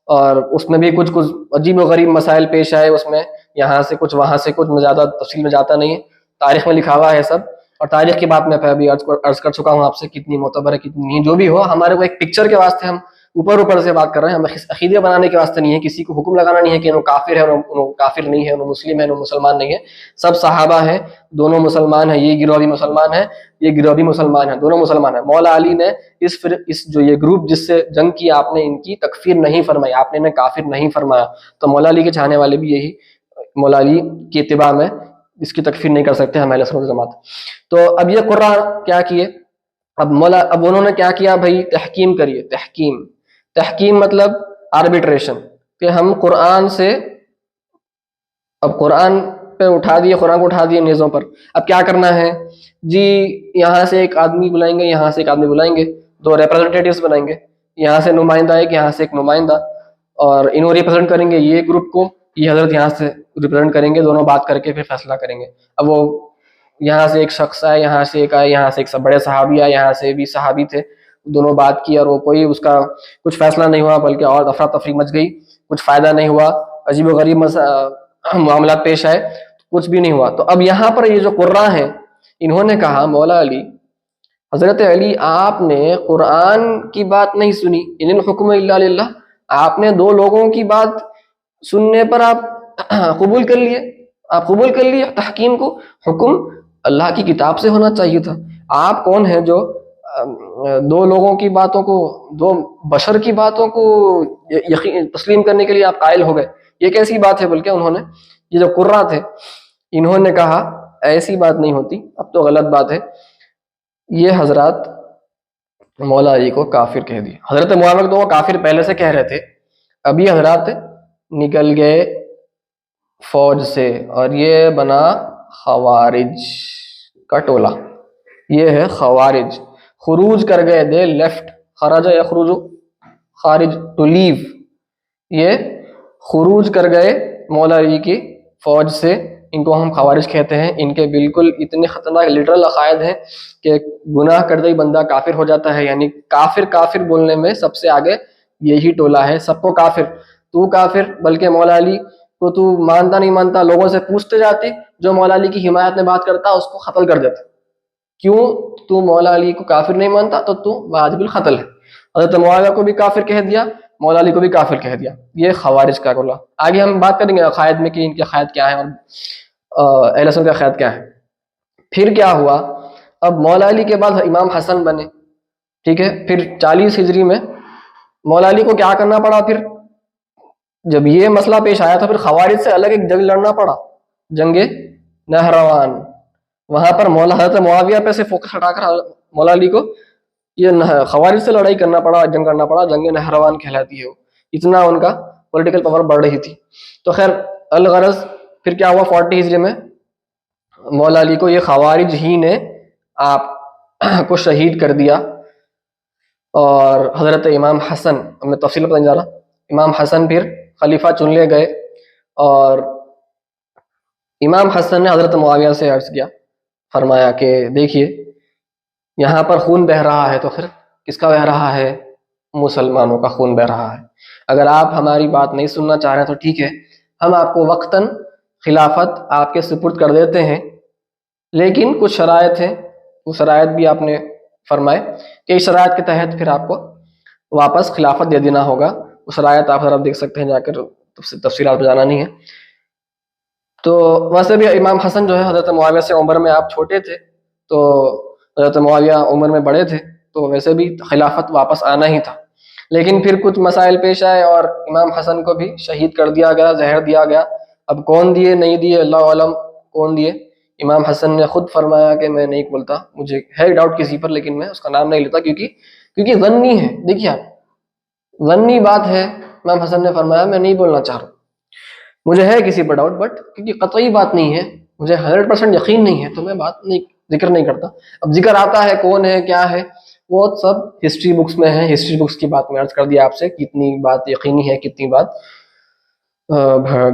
اور اس میں بھی کچھ عجیب و غریب مسائل پیش آئے. اس میں یہاں سے کچھ وہاں سے کچھ, میں زیادہ تفصیل میں جاتا نہیں ہے, تاریخ میں لکھا ہوا ہے سب. اور تاریخ کی بات میں ابھی عرض کر چکا ہوں آپ سے, کتنی معتبر ہے کتنی نہیں. جو بھی ہو, ہمارے کو ایک پکچر کے واسطے ہم اوپر سے بات کر رہے ہیں, ہم عقیدے بنانے کے واسطے نہیں ہے, کسی کو حکم لگانا نہیں ہے کہ انہوں کافر ہے, انہوں کافر نہیں ہے, انہوں مسلم ہے, انہوں مسلمان نہیں ہے. سب صحابہ ہیں, دونوں مسلمان ہیں, یہ گروہ بھی مسلمان ہے, یہ گروہ بھی مسلمان ہے, دونوں مسلمان ہیں. مولا علی نے اس جو یہ گروپ جس سے جنگ کی, آپ نے ان کی تکفیر نہیں فرمائی, آپ نے انہیں کافر نہیں فرمایا. تو مولا علی کے چاہنے والے بھی یہی مولا علی کی اتباع میں اس کی تکفیر نہیں کر سکتے ہم اہل سنت جماعت. تو اب یہ قراء کیا کیے, اب انہوں نے کیا کیا بھائی, تحکیم کریے. تحکیم مطلب آربیٹریشن, کہ ہم قرآن سے, اب قرآن پہ اٹھا دیے, قرآن کو اٹھا دیے نیزوں پر. اب کیا کرنا ہے جی, یہاں سے ایک آدمی بلائیں گے, یہاں سے ایک آدمی بلائیں گے, دو ریپرزنٹیٹیوز بنائیں گے, یہاں سے نمائندہ ایک, یہاں سے ایک نمائندہ, اور انہوں ریپرزینٹ کریں گے یہ گروپ کو, یہ حضرت یہاں سے ریپرزینٹ کریں گے, دونوں بات کر کے پھر فیصلہ کریں گے. اب وہ یہاں سے ایک شخص آئے, یہاں سے ایک آئے, یہاں سے ایک بڑے صحابی آئے, یہاں سے بھی صحابی تھے, دونوں بات کی اور وہ کوئی اس کا کچھ فیصلہ نہیں ہوا, بلکہ اور افراتفری مچ گئی, کچھ فائدہ نہیں ہوا, عجیب و غریب معاملات پیش آئے, کچھ بھی نہیں ہوا. تو اب یہاں پر یہ جو قراء ہیں, انہوں نے کہا مولا علی, حضرت علی آپ نے قرآن کی بات نہیں سنی, ان الحکم الا للہ, آپ نے دو لوگوں کی بات سننے پر آپ قبول کر لیے تحکیم کو. حکم اللہ کی کتاب سے ہونا چاہیے تھا. آپ کون ہیں جو دو لوگوں کی باتوں کو, دو بشر کی باتوں کو تسلیم کرنے کے لیے آپ قائل ہو گئے؟ یہ کیسی بات ہے. بلکہ انہوں نے, یہ جو قراء تھے, انہوں نے کہا ایسی بات نہیں ہوتی, اب تو غلط بات ہے. یہ حضرات مولا علی کو کافر کہہ دیا۔ حضرت معاویہ کو تو وہ کافر پہلے سے کہہ رہے تھے، ابھی حضرات نکل گئے فوج سے اور یہ بنا خوارج کا ٹولہ، یہ ہے خوارج۔ خروج کر گئے، دے لیفٹ، خرج یخرج خارج، ٹو لیو، یہ خروج کر گئے مولا علی کی فوج سے، ان کو ہم خوارج کہتے ہیں۔ ان کے بالکل اتنے خطرناک لٹرل عقائد ہیں کہ گناہ کرتے ہی بندہ کافر ہو جاتا ہے، یعنی کافر کافر بولنے میں سب سے آگے یہی ٹولہ ہے، سب کو کافر، تو کافر، بلکہ مولا علی کو تو مانتا نہیں مانتا، لوگوں سے پوچھتے جاتے، جو مولا علی کی حمایت میں بات کرتا اس کو قتل کر دیتے۔ کیوں؟ تو مولا علی کو کافر نہیں مانتا تو واجب القتل ہے۔ حضرت معاویہ کو بھی کافر کہہ دیا، مولا علی کو بھی کافر کہہ دیا، یہ خوارج کا ٹولہ۔ آگے ہم بات کریں گے عقائد میں کہ ان کے عقائد کیا ہیں اور اہل سنت کے عقائد کیا ہیں۔ پھر کیا ہوا، اب مولا علی کے بعد امام حسن بنے، ٹھیک ہے، پھر 40 ہجری میں مولا علی کو کیا کرنا پڑا، پھر جب یہ مسئلہ پیش آیا تو پھر خوارج سے الگ ایک جنگ لڑنا پڑا، جنگ نہروان۔ وہاں پر مولا حضرت معاویہ پہ سے فوکس ہٹا کر مولا علی کو یہ خوارج سے لڑائی کرنا پڑا، جنگ کرنا پڑا، جنگ نہروان کہلاتی ہے وہ، اتنا ان کا پولیٹیکل پاور بڑھ رہی تھی۔ تو خیر الغرض پھر کیا ہوا، 40 ہجری میں مولا علی کو یہ خوارج ہی نے آپ کو شہید کر دیا، اور حضرت امام حسن، میں تفصیل بتانے جا رہا، امام حسن پھر خلیفہ چن لے گئے، اور امام حسن نے حضرت معاویہ سے عرض کیا، فرمایا کہ دیکھیے یہاں پر خون بہہ رہا ہے، تو پھر کس کا بہہ رہا ہے؟ مسلمانوں کا خون بہہ رہا ہے۔ اگر آپ ہماری بات نہیں سننا چاہ رہے ہیں تو ٹھیک ہے، ہم آپ کو وقتاً خلافت آپ کے سپرد کر دیتے ہیں، لیکن کچھ شرائط ہیں، وہ شرائط بھی آپ نے فرمائے کہ اس شرائط کے تحت پھر آپ کو واپس خلافت دے دینا ہوگا۔ وہ شرائط آپ ذرا دیکھ سکتے ہیں جا کر، تفصیلات پہ جانا نہیں ہے۔ تو ویسے بھی امام حسن جو ہے حضرت معاویہ سے عمر میں آپ چھوٹے تھے، تو حضرت معاویہ عمر میں بڑے تھے، تو ویسے بھی خلافت واپس آنا ہی تھا، لیکن پھر کچھ مسائل پیش آئے اور امام حسن کو بھی شہید کر دیا گیا، زہر دیا گیا۔ اب کون دیے نہیں دیے اللہ عالم، کون دیے؟ امام حسن نے خود فرمایا کہ میں نہیں بولتا، مجھے ہے ڈاؤٹ کسی پر، لیکن میں اس کا نام نہیں لیتا کیونکہ ظنی ہے۔ دیکھیے آپ، ظنی بات ہے، امام حسن نے فرمایا میں نہیں بولنا چاہ رہا، مجھے ہے کسی پر ڈاؤٹ، بٹ کیونکہ قطعی بات نہیں ہے، مجھے 100% یقین نہیں ہے، تو میں بات نہیں ذکر نہیں کرتا۔ اب ذکر آتا ہے کون ہے کیا ہے، وہ سب ہسٹری بکس میں ہے، ہسٹری بکس کی بات میں عرض کر دیا آپ سے، کتنی بات یقینی ہے، کتنی بات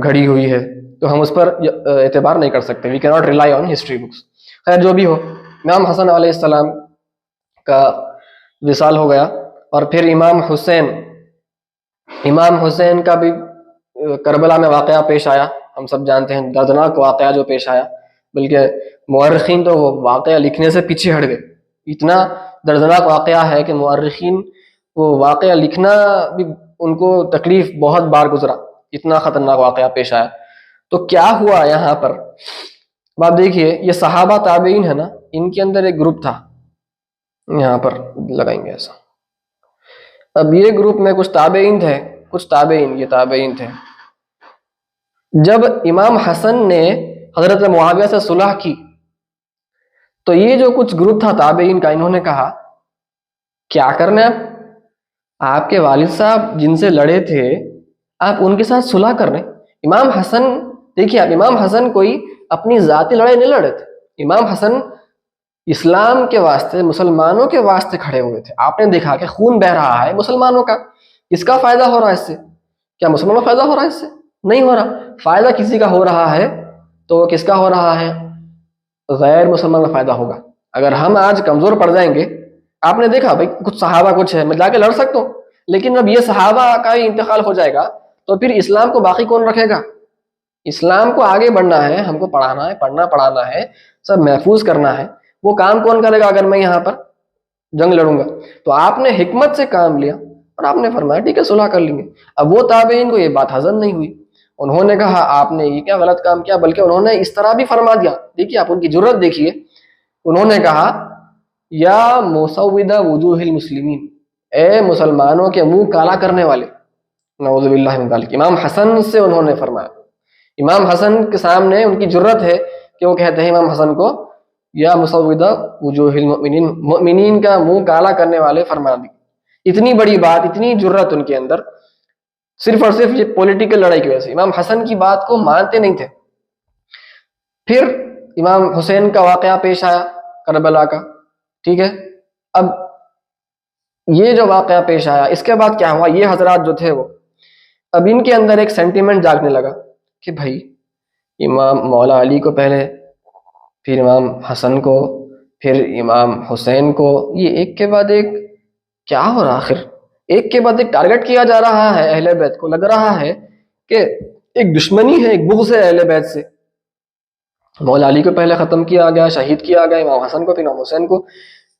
گھڑی ہوئی ہے، تو ہم اس پر اعتبار نہیں کر سکتے، وی کی not rely on history books. خیر جو بھی ہو، امام حسن علیہ السلام کا وصال ہو گیا، اور پھر امام حسین کا بھی کربلا میں واقعہ پیش آیا، ہم سب جانتے ہیں، دردناک واقعہ جو پیش آیا، بلکہ مورخین تو وہ واقعہ لکھنے سے پیچھے ہٹ گئے، اتنا دردناک واقعہ ہے کہ مورخین وہ واقعہ لکھنا بھی ان کو تکلیف بہت بار گزرا، اتنا خطرناک واقعہ پیش آیا۔ تو کیا ہوا یہاں پر، آپ دیکھیے، یہ صحابہ تابعین ہے نا، ان کے اندر ایک گروپ تھا، یہاں پر لگائیں گے ایسا، اب یہ گروپ میں کچھ تابعین تھے، یہ تابعین تھے۔ جب امام حسن نے حضرت معاویہ سے صلح کی تو یہ جو کچھ گروپ تھا تابعین کا، انہوں نے کہا کیا کرنا ہے، آپ کے والد صاحب جن سے لڑے تھے آپ ان کے ساتھ صلح کر رہے ہیں۔ امام حسن، دیکھیے آپ، امام حسن کوئی اپنی ذاتی لڑائی نہیں لڑے تھے، امام حسن اسلام کے واسطے، مسلمانوں کے واسطے کھڑے ہوئے تھے۔ آپ نے دیکھا کہ خون بہہ رہا ہے مسلمانوں کا، کس کا فائدہ ہو رہا ہے اس سے؟ کیا مسلمانوں کا فائدہ ہو رہا ہے اس سے؟ نہیں ہو رہا۔ فائدہ کسی کا ہو رہا ہے تو کس کا ہو رہا ہے؟ غیر مسلمان کا فائدہ ہوگا۔ اگر ہم آج کمزور پڑ جائیں گے، آپ نے دیکھا بھائی کچھ صحابہ کچھ ہے، میں جا کے لڑ سکتا ہوں، لیکن اب یہ صحابہ کا ہی انتقال ہو جائے گا تو پھر اسلام کو باقی کون رکھے گا؟ اسلام کو آگے بڑھنا ہے، ہم کو پڑھانا ہے، پڑھنا پڑھانا ہے، سب محفوظ کرنا ہے، وہ کام کون کرے گا اگر میں یہاں پر جنگ لڑوں گا؟ تو آپ نے حکمت سے کام لیا اور آپ نے فرمایا ٹھیک ہے صلح کر لیں گے۔ اب وہ تابعین کو یہ بات ہضم نہیں ہوئی، انہوں نے کہا آپ نے یہ کیا غلط کام کیا، بلکہ انہوں نے اس طرح بھی فرما دیا، دیکھیے آپ ان کی جرت دیکھیے، انہوں نے کہا یا مسودہ وجوہ المسلمین، اے مسلمانوں کے منہ کالا کرنے والے، نعوذ باللہ من ذلک، امام حسن سے انہوں نے فرمایا۔ امام حسن کے سامنے ان کی جرت ہے کہ وہ کہتے ہیں امام حسن کو یا مسودہ وجوہ المؤمنین، مؤمنین کا منہ کالا کرنے والے فرماندگی۔ اتنی بڑی بات، اتنی جرت ان کے اندر، صرف اور صرف یہ پولیٹیکل لڑائی کی وجہ سے امام حسن کی بات کو مانتے نہیں تھے۔ پھر امام حسین کا واقعہ پیش آیا کربلا کا، ٹھیک ہے۔ اب یہ جو واقعہ پیش آیا، اس کے بعد کیا ہوا، یہ حضرات جو تھے وہ اب ان کے اندر ایک سینٹیمنٹ جاگنے لگا کہ بھائی امام مولا علی کو پہلے، پھر امام حسن کو، پھر امام حسین کو، یہ ایک کے بعد ایک کیا ہو رہا، آخر ایک کے بعد ایک ٹارگٹ کیا جا رہا ہے اہل بیت کو۔ لگ رہا ہے کہ ایک دشمنی ہے، ایک بغض ہے اہل بیت سے۔ مولا علی کو پہلے ختم کیا گیا، شہید کیا گیا، امام حسن کو، پھر امام حسین کو۔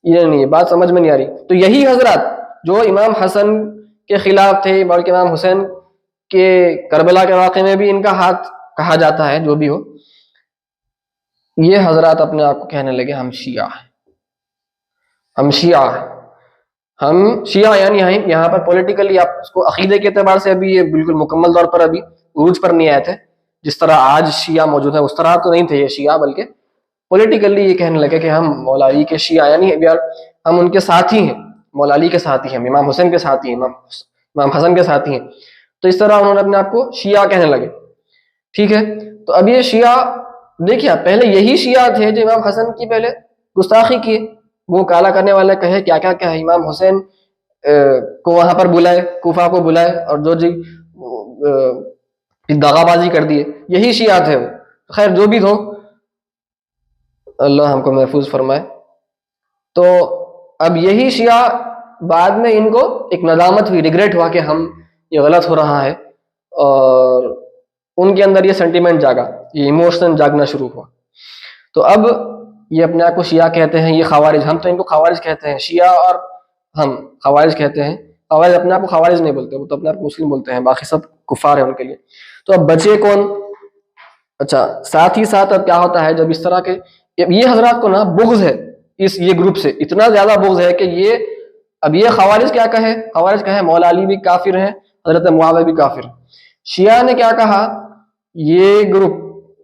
یہ نہیں، بات سمجھ میں نہیں آ رہی۔ تو یہی حضرات جو امام حسن کے خلاف تھے، بلکہ امام حسین کے کربلا کے واقعے میں بھی ان کا ہاتھ کہا جاتا ہے، جو بھی ہو، یہ حضرات اپنے آپ کو کہنے لگے ہم شیعہ ہیں، ہم شیعہ ہیں، ہم شیعہ۔ یعنی یہاں پر پولیٹیکلی آپ اس کو عقیدے کے اعتبار سے ابھی یہ بالکل مکمل طور پر ابھی عروج پر نہیں آئے تھے، جس طرح آج شیعہ موجود ہے اس طرح تو نہیں تھے یہ شیعہ، بلکہ پولیٹیکلی یہ کہنے لگے کہ ہم مولا علی کے شیعہ، یعنی ہم ان کے ساتھی ہیں، مولا علی کے ساتھی ہیں، امام حسین کے ساتھی ہیں، امام حسن کے ساتھی ہیں۔ تو اس طرح انہوں نے اپنے آپ کو شیعہ کہنے لگے، ٹھیک ہے۔ تو اب یہ شیعہ دیکھیے، پہلے یہی شیعہ تھے جو امام حسن کی پہلے گستاخی کیے، منہ کالا کرنے والے کہے کیا کیا کیا، امام حسین کو وہاں پر بلائے، کوفہ کو بلائے، اور جو جی دغا بازی کر دیے، یہی شیعہ تھے وہ۔ خیر جو بھی ہو، اللہ ہم کو محفوظ فرمائے۔ تو اب یہی شیعہ بعد میں ان کو ایک ندامت ہوئی، ریگریٹ ہوا کہ ہم یہ غلط ہو رہا ہے، اور ان کے اندر یہ سینٹیمنٹ جاگا، یہ ایموشن جاگنا شروع ہوا۔ تو اب یہ اپنے آپ کو شیعہ کہتے ہیں، یہ خوارج، ہم تو ان کو خوارج کہتے ہیں، شیعہ اور ہم خوارج کہتے ہیں۔ خوارج اپنے آپ کو خوارج نہیں بولتے، وہ تو اپنے آپ کو مسلم بولتے ہیں، باقی سب کفار ہیں ان کے لیے۔ تو اب بچے کون؟ اچھا، ساتھ ہی ساتھ اب کیا ہوتا ہے، جب اس طرح کے یہ حضرات کو نا بغض ہے یہ گروپ سے، اتنا زیادہ بغض ہے کہ یہ خوارج کیا کہے، خوارج کہے مولا علی بھی کافر ہیں، حضرت معاویہ بھی کافر ہیں۔ شیعہ نے کیا کہا، یہ گروپ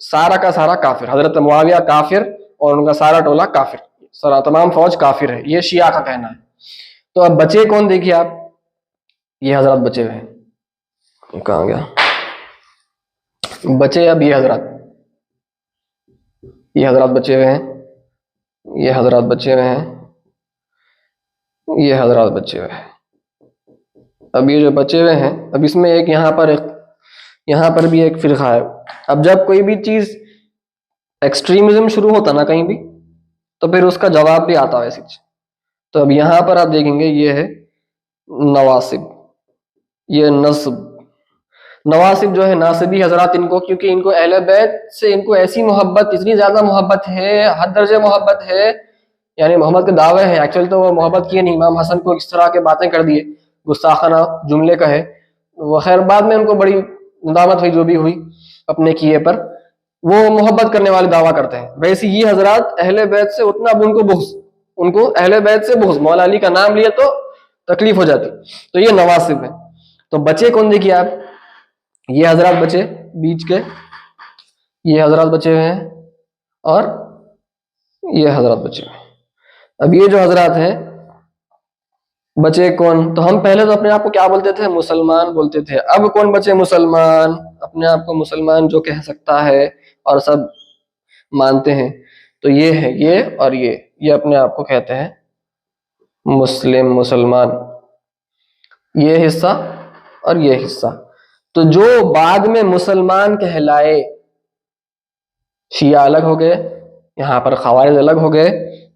سارا کا سارا کافر، حضرت معاویہ کافر اور ان کا سارا ٹولہ کافر، سارا تمام فوج کافر ہے، یہ شیعہ کا کہنا ہے۔ تو اب بچے کون دیکھیے آپ، یہ حضرات بچے ہوئے ہیں، کہاں گیا بچے، اب یہ حضرات بچے ہوئے ہیں، یہ حضرات بچے ہوئے ہیں، یہ حضرات بچے ہوئے ہیں۔ اب یہ جو بچے ہوئے ہیں، اب اس میں ایک یہاں پر بھی ایک فرقہ ہے۔ اب جب کوئی بھی چیز ایکسٹریمزم شروع ہوتا نا کہیں بھی، تو پھر اس کا جواب بھی آتا ہے ایسی چیز۔ تو اب یہاں پر آپ دیکھیں گے یہ ہے نواصب، یہ نواصب جو ہے ناصبی حضرات، ان کو کیونکہ ان کو اہل بیت سے ان کو ایسی محبت، اتنی زیادہ محبت ہے، حد درجے محبت ہے، یعنی محبت کے دعوے ہیں، ایکچولی تو وہ محبت کیے نہیں، امام حسن کو اس طرح کے باتیں کر دیے، گستاخانہ جملے کہے وہ، خیر بعد میں ان کو بڑی ندامت ہوئی جو بھی ہوئی اپنے کیے پر، وہ محبت کرنے والے دعویٰ کرتے ہیں۔ ویسے یہ حضرات اہل بیت سے اتنا اب ان کو اہل بیت سے بغض، مولا علی کا نام لیا تو تکلیف ہو جاتی۔ تو یہ نواصب ہے۔ تو بچے کون دیکھیے آپ، یہ حضرات بچے بیچ کے، یہ حضرات بچے ہوئے ہیں، اور یہ حضرات بچے ہوئے ہیں۔ اب یہ جو حضرات ہیں بچے کون، تو ہم پہلے تو اپنے آپ کو کیا بولتے تھے، مسلمان بولتے تھے۔ اب کون بچے مسلمان، اپنے آپ کو مسلمان جو کہہ سکتا ہے اور سب مانتے ہیں، تو یہ ہے، یہ اور یہ اپنے آپ کو کہتے ہیں مسلمان، یہ حصہ اور یہ حصہ۔ تو جو بعد میں مسلمان کہلائے، شیعہ الگ ہو گئے، یہاں پر خوارج الگ ہو گئے،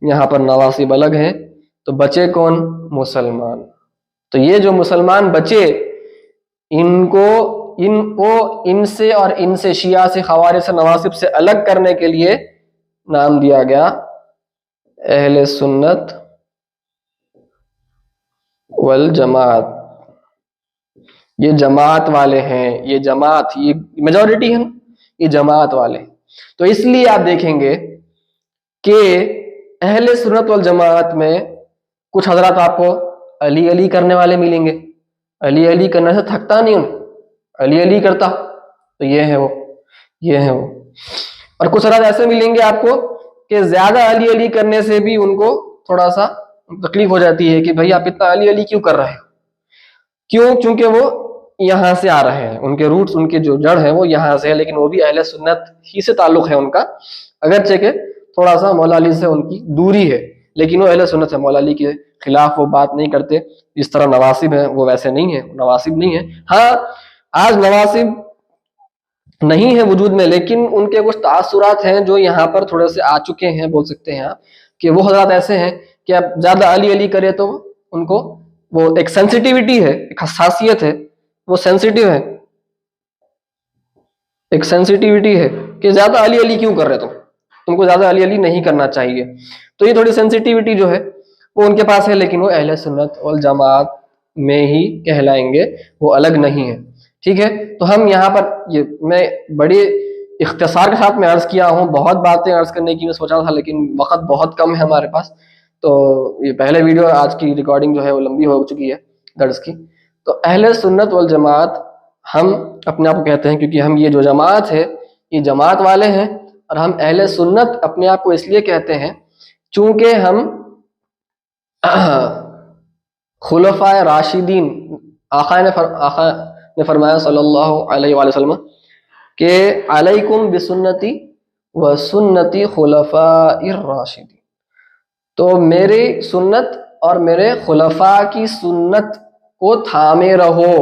یہاں پر نواصب الگ ہیں، تو بچے کون، مسلمان۔ تو یہ جو مسلمان بچے، ان سے اور ان سے، شیعہ سے، خوارج سے، نواصب سے الگ کرنے کے لیے نام دیا گیا اہل سنت والجماعت۔ یہ جماعت والے ہیں، یہ جماعت، یہ میجورٹی ہے نا، یہ جماعت والے۔ تو اس لیے آپ دیکھیں گے کہ اہل سنت والجماعت میں کچھ حضرات آپ کو علی علی کرنے والے ملیں گے، علی علی کرنے سے تھکتا نہیں، علی علی کرتا، تو یہ ہے وہ، یہ ہے وہ۔ اور کچھ حضرات ایسے ملیں گے آپ کو کہ زیادہ علی علی کرنے سے بھی ان کو تھوڑا سا تکلیف ہو جاتی ہے کہ بھائی آپ اتنا علی علی کیوں کر رہے ہیں. کیوں؟ چونکہ وہ یہاں سے آ رہے ہیں، ان کے روٹس، ان کے جو جڑ ہے وہ یہاں سے ہے، لیکن وہ بھی اہل سنت ہی سے تعلق ہے ان کا، اگرچہ کہ تھوڑا سا مولا علی سے ان کی دوری ہے، لیکن وہ اہل سنت ہے، مولا علی کے خلاف وہ بات نہیں کرتے. جس طرح نواسب ہیں وہ ویسے نہیں ہیں، نواسب نہیں ہیں. ہاں آج نواسب نہیں ہے وجود میں، لیکن ان کے کچھ تاثرات ہیں جو یہاں پر تھوڑے سے آ چکے ہیں، بول سکتے ہیں آپ کہ وہ حضرات ایسے ہیں کہ اب زیادہ علی علی کرے تو ان کو وہ ایک سینسٹیوٹی ہے، ایک حساسیت ہے، وہ سینسٹیو ہے، ایک سینسٹیوٹی ہے کہ زیادہ علی علی کیوں کر رہے تم کو زیادہ علی علی نہیں کرنا چاہیے. تو یہ تھوڑی سینسٹیوٹی جو ہے وہ ان کے پاس ہے، لیکن وہ اہل سنت والجماعت میں ہی کہلائیں گے، وہ الگ نہیں ہے. ٹھیک ہے، تو ہم یہاں پر میں بڑی اختصار کے ساتھ میں عرض کیا ہوں، بہت باتیں عرض کرنے کی میں سوچا تھا، لیکن وقت بہت کم ہے ہمارے پاس. تو یہ پہلے ویڈیو، آج کی ریکارڈنگ جو ہے وہ لمبی ہو چکی ہے درس کی. تو اہل سنت والجماعت ہم اپنے آپ کو کہتے ہیں، کیونکہ ہم یہ جو جماعت ہے یہ جماعت والے ہیں، اور ہم اہل سنت اپنے آپ کو اس لیے کہتے ہیں چونکہ ہم خلفائے راشدین، آقا نے فرمایا صلی اللہ علیہ وآلہ وسلم کہ علیکم بسنتی و سنتی خلفاء الراشدین، تو میری سنت اور میرے خلفاء کی سنت کو تھامے رہو،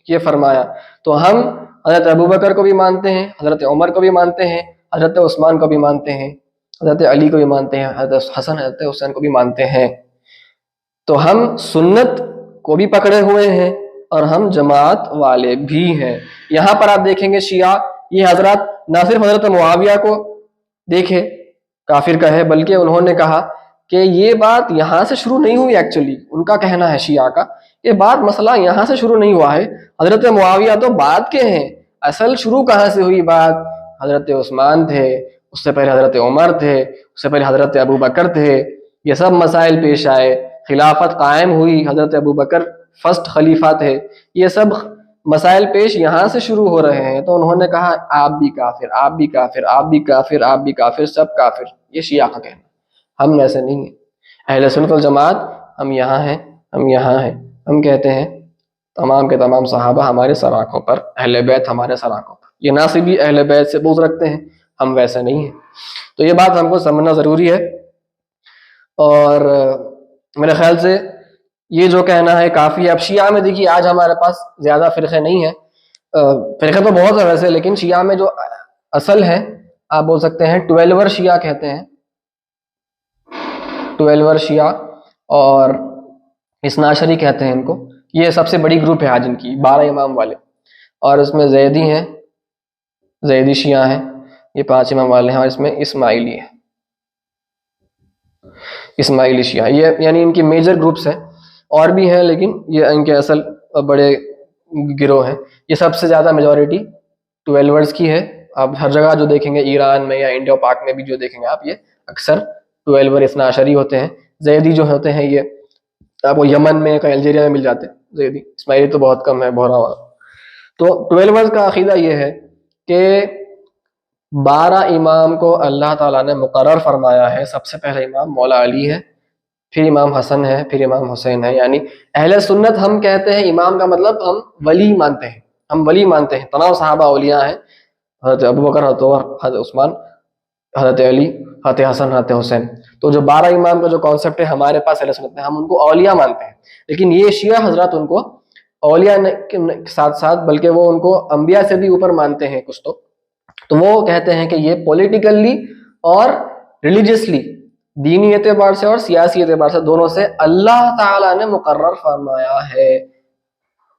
یہ فرمایا. تو ہم حضرت ابوبکر کو بھی مانتے ہیں، حضرت عمر کو بھی مانتے ہیں، حضرت عثمان کو بھی مانتے ہیں، حضرت علی کو بھی مانتے ہیں، حضرت حسن حضرت حسین کو بھی مانتے ہیں. تو ہم سنت کو بھی پکڑے ہوئے ہیں اور ہم جماعت والے بھی ہیں. یہاں پر آپ دیکھیں گے شیعہ، یہ حضرات نہ صرف حضرت معاویہ کو دیکھے کافر کہے، بلکہ انہوں نے کہا کہ یہ بات یہاں سے شروع نہیں ہوئی. ایکچولی ان کا کہنا ہے شیعہ کا، یہ بات مسئلہ یہاں سے شروع نہیں ہوا ہے، حضرت معاویہ تو بعد کے ہیں، اصل شروع کہاں سے ہوئی بات؟ حضرت عثمان تھے، اس سے پہلے حضرت عمر تھے، اس سے پہلے حضرت ابوبکر تھے، یہ سب مسائل پیش آئے، خلافت قائم ہوئی، حضرت ابوبکر فرسٹ خلیفہ تھے، یہ سب مسائل پیش یہاں سے شروع ہو رہے ہیں. تو انہوں نے کہا آپ بھی کافر، آپ بھی کافر، آپ بھی کافر، آپ بھی کافر، سب کافر. یہ شیعہ کا کہنا. ہم ایسے نہیں ہیں. اہل سنت والجماعت ہم یہاں ہیں، ہم یہاں ہیں. ہم کہتے ہیں تمام کے تمام صحابہ ہمارے سر آنکھوں پر، اہل بیت ہمارے سر آنکھوں پر. یہ ناصبی اہل بیت سے بغض رکھتے ہیں، ہم ویسے نہیں ہیں. تو یہ بات ہم کو سمجھنا ضروری ہے. اور میرے خیال سے یہ جو کہنا ہے کافی ہے. اب شیعہ میں دیکھیے آج ہمارے پاس زیادہ فرقے نہیں ہیں، فرقے تو بہت ہیں ویسے، لیکن شیعہ میں جو اصل ہے آپ بول سکتے ہیں 12 شیعہ کہتے ہیں، 12 شیعہ اور اثنا عشری کہتے ہیں ان کو. یہ سب سے بڑی گروپ ہے آج ان کی، 12 امام والے. اور اس میں زیدی ہیں، زیدی شیعہ ہیں، یہ 5 امام والے ہیں. اور اس میں اسماعیلی ہے، اسماعیلی شیعہ. یہ یعنی ان کی میجر گروپس ہیں، اور بھی ہیں لیکن یہ ان کے اصل بڑے گروہ ہیں. یہ سب سے زیادہ میجورٹی 12 کی ہے. آپ ہر جگہ جو دیکھیں گے، ایران میں یا انڈیا پاک میں بھی جو دیکھیں گے آپ، یہ اکثر 12 اثنا عشری ہوتے ہیں. زیدی جو ہوتے ہیں یہ آپ کو یمن میں کہیں الجیریا میں مل جاتے ہیں زیدی. اسماعیلی تو بہت کم ہے، بہرا ہوا. تو 12 کا عقیدہ یہ ہے کہ 12 امام کو اللہ تعالیٰ نے مقرر فرمایا ہے. سب سے پہلے امام مولا علی ہے، پھر امام حسن ہے، پھر امام حسین ہے. یعنی اہل سنت ہم کہتے ہیں امام کا مطلب ہم ولی مانتے ہیں، ہم ولی مانتے ہیں. تمام صحابہ اولیاء ہیں، حضرت ابوبکر، حضرت عمر، حضرت عثمان، حضرت علی، حضرت حسن، حضرت حسین. تو جو 12 امام کا جو کانسیپٹ ہے ہمارے پاس اہل سنت میں، ہم ان کو اولیاء مانتے ہیں. لیکن یہ شیعہ حضرات ان کو اولیاء کے ساتھ ساتھ بلکہ وہ ان کو انبیاء سے بھی اوپر مانتے ہیں کچھ. تو وہ کہتے ہیں کہ یہ پولیٹیکلی اور ریلیجیسلی، دینی اعتبار سے اور سیاسی اعتبار سے، دونوں سے اللہ تعالیٰ نے مقرر فرمایا ہے.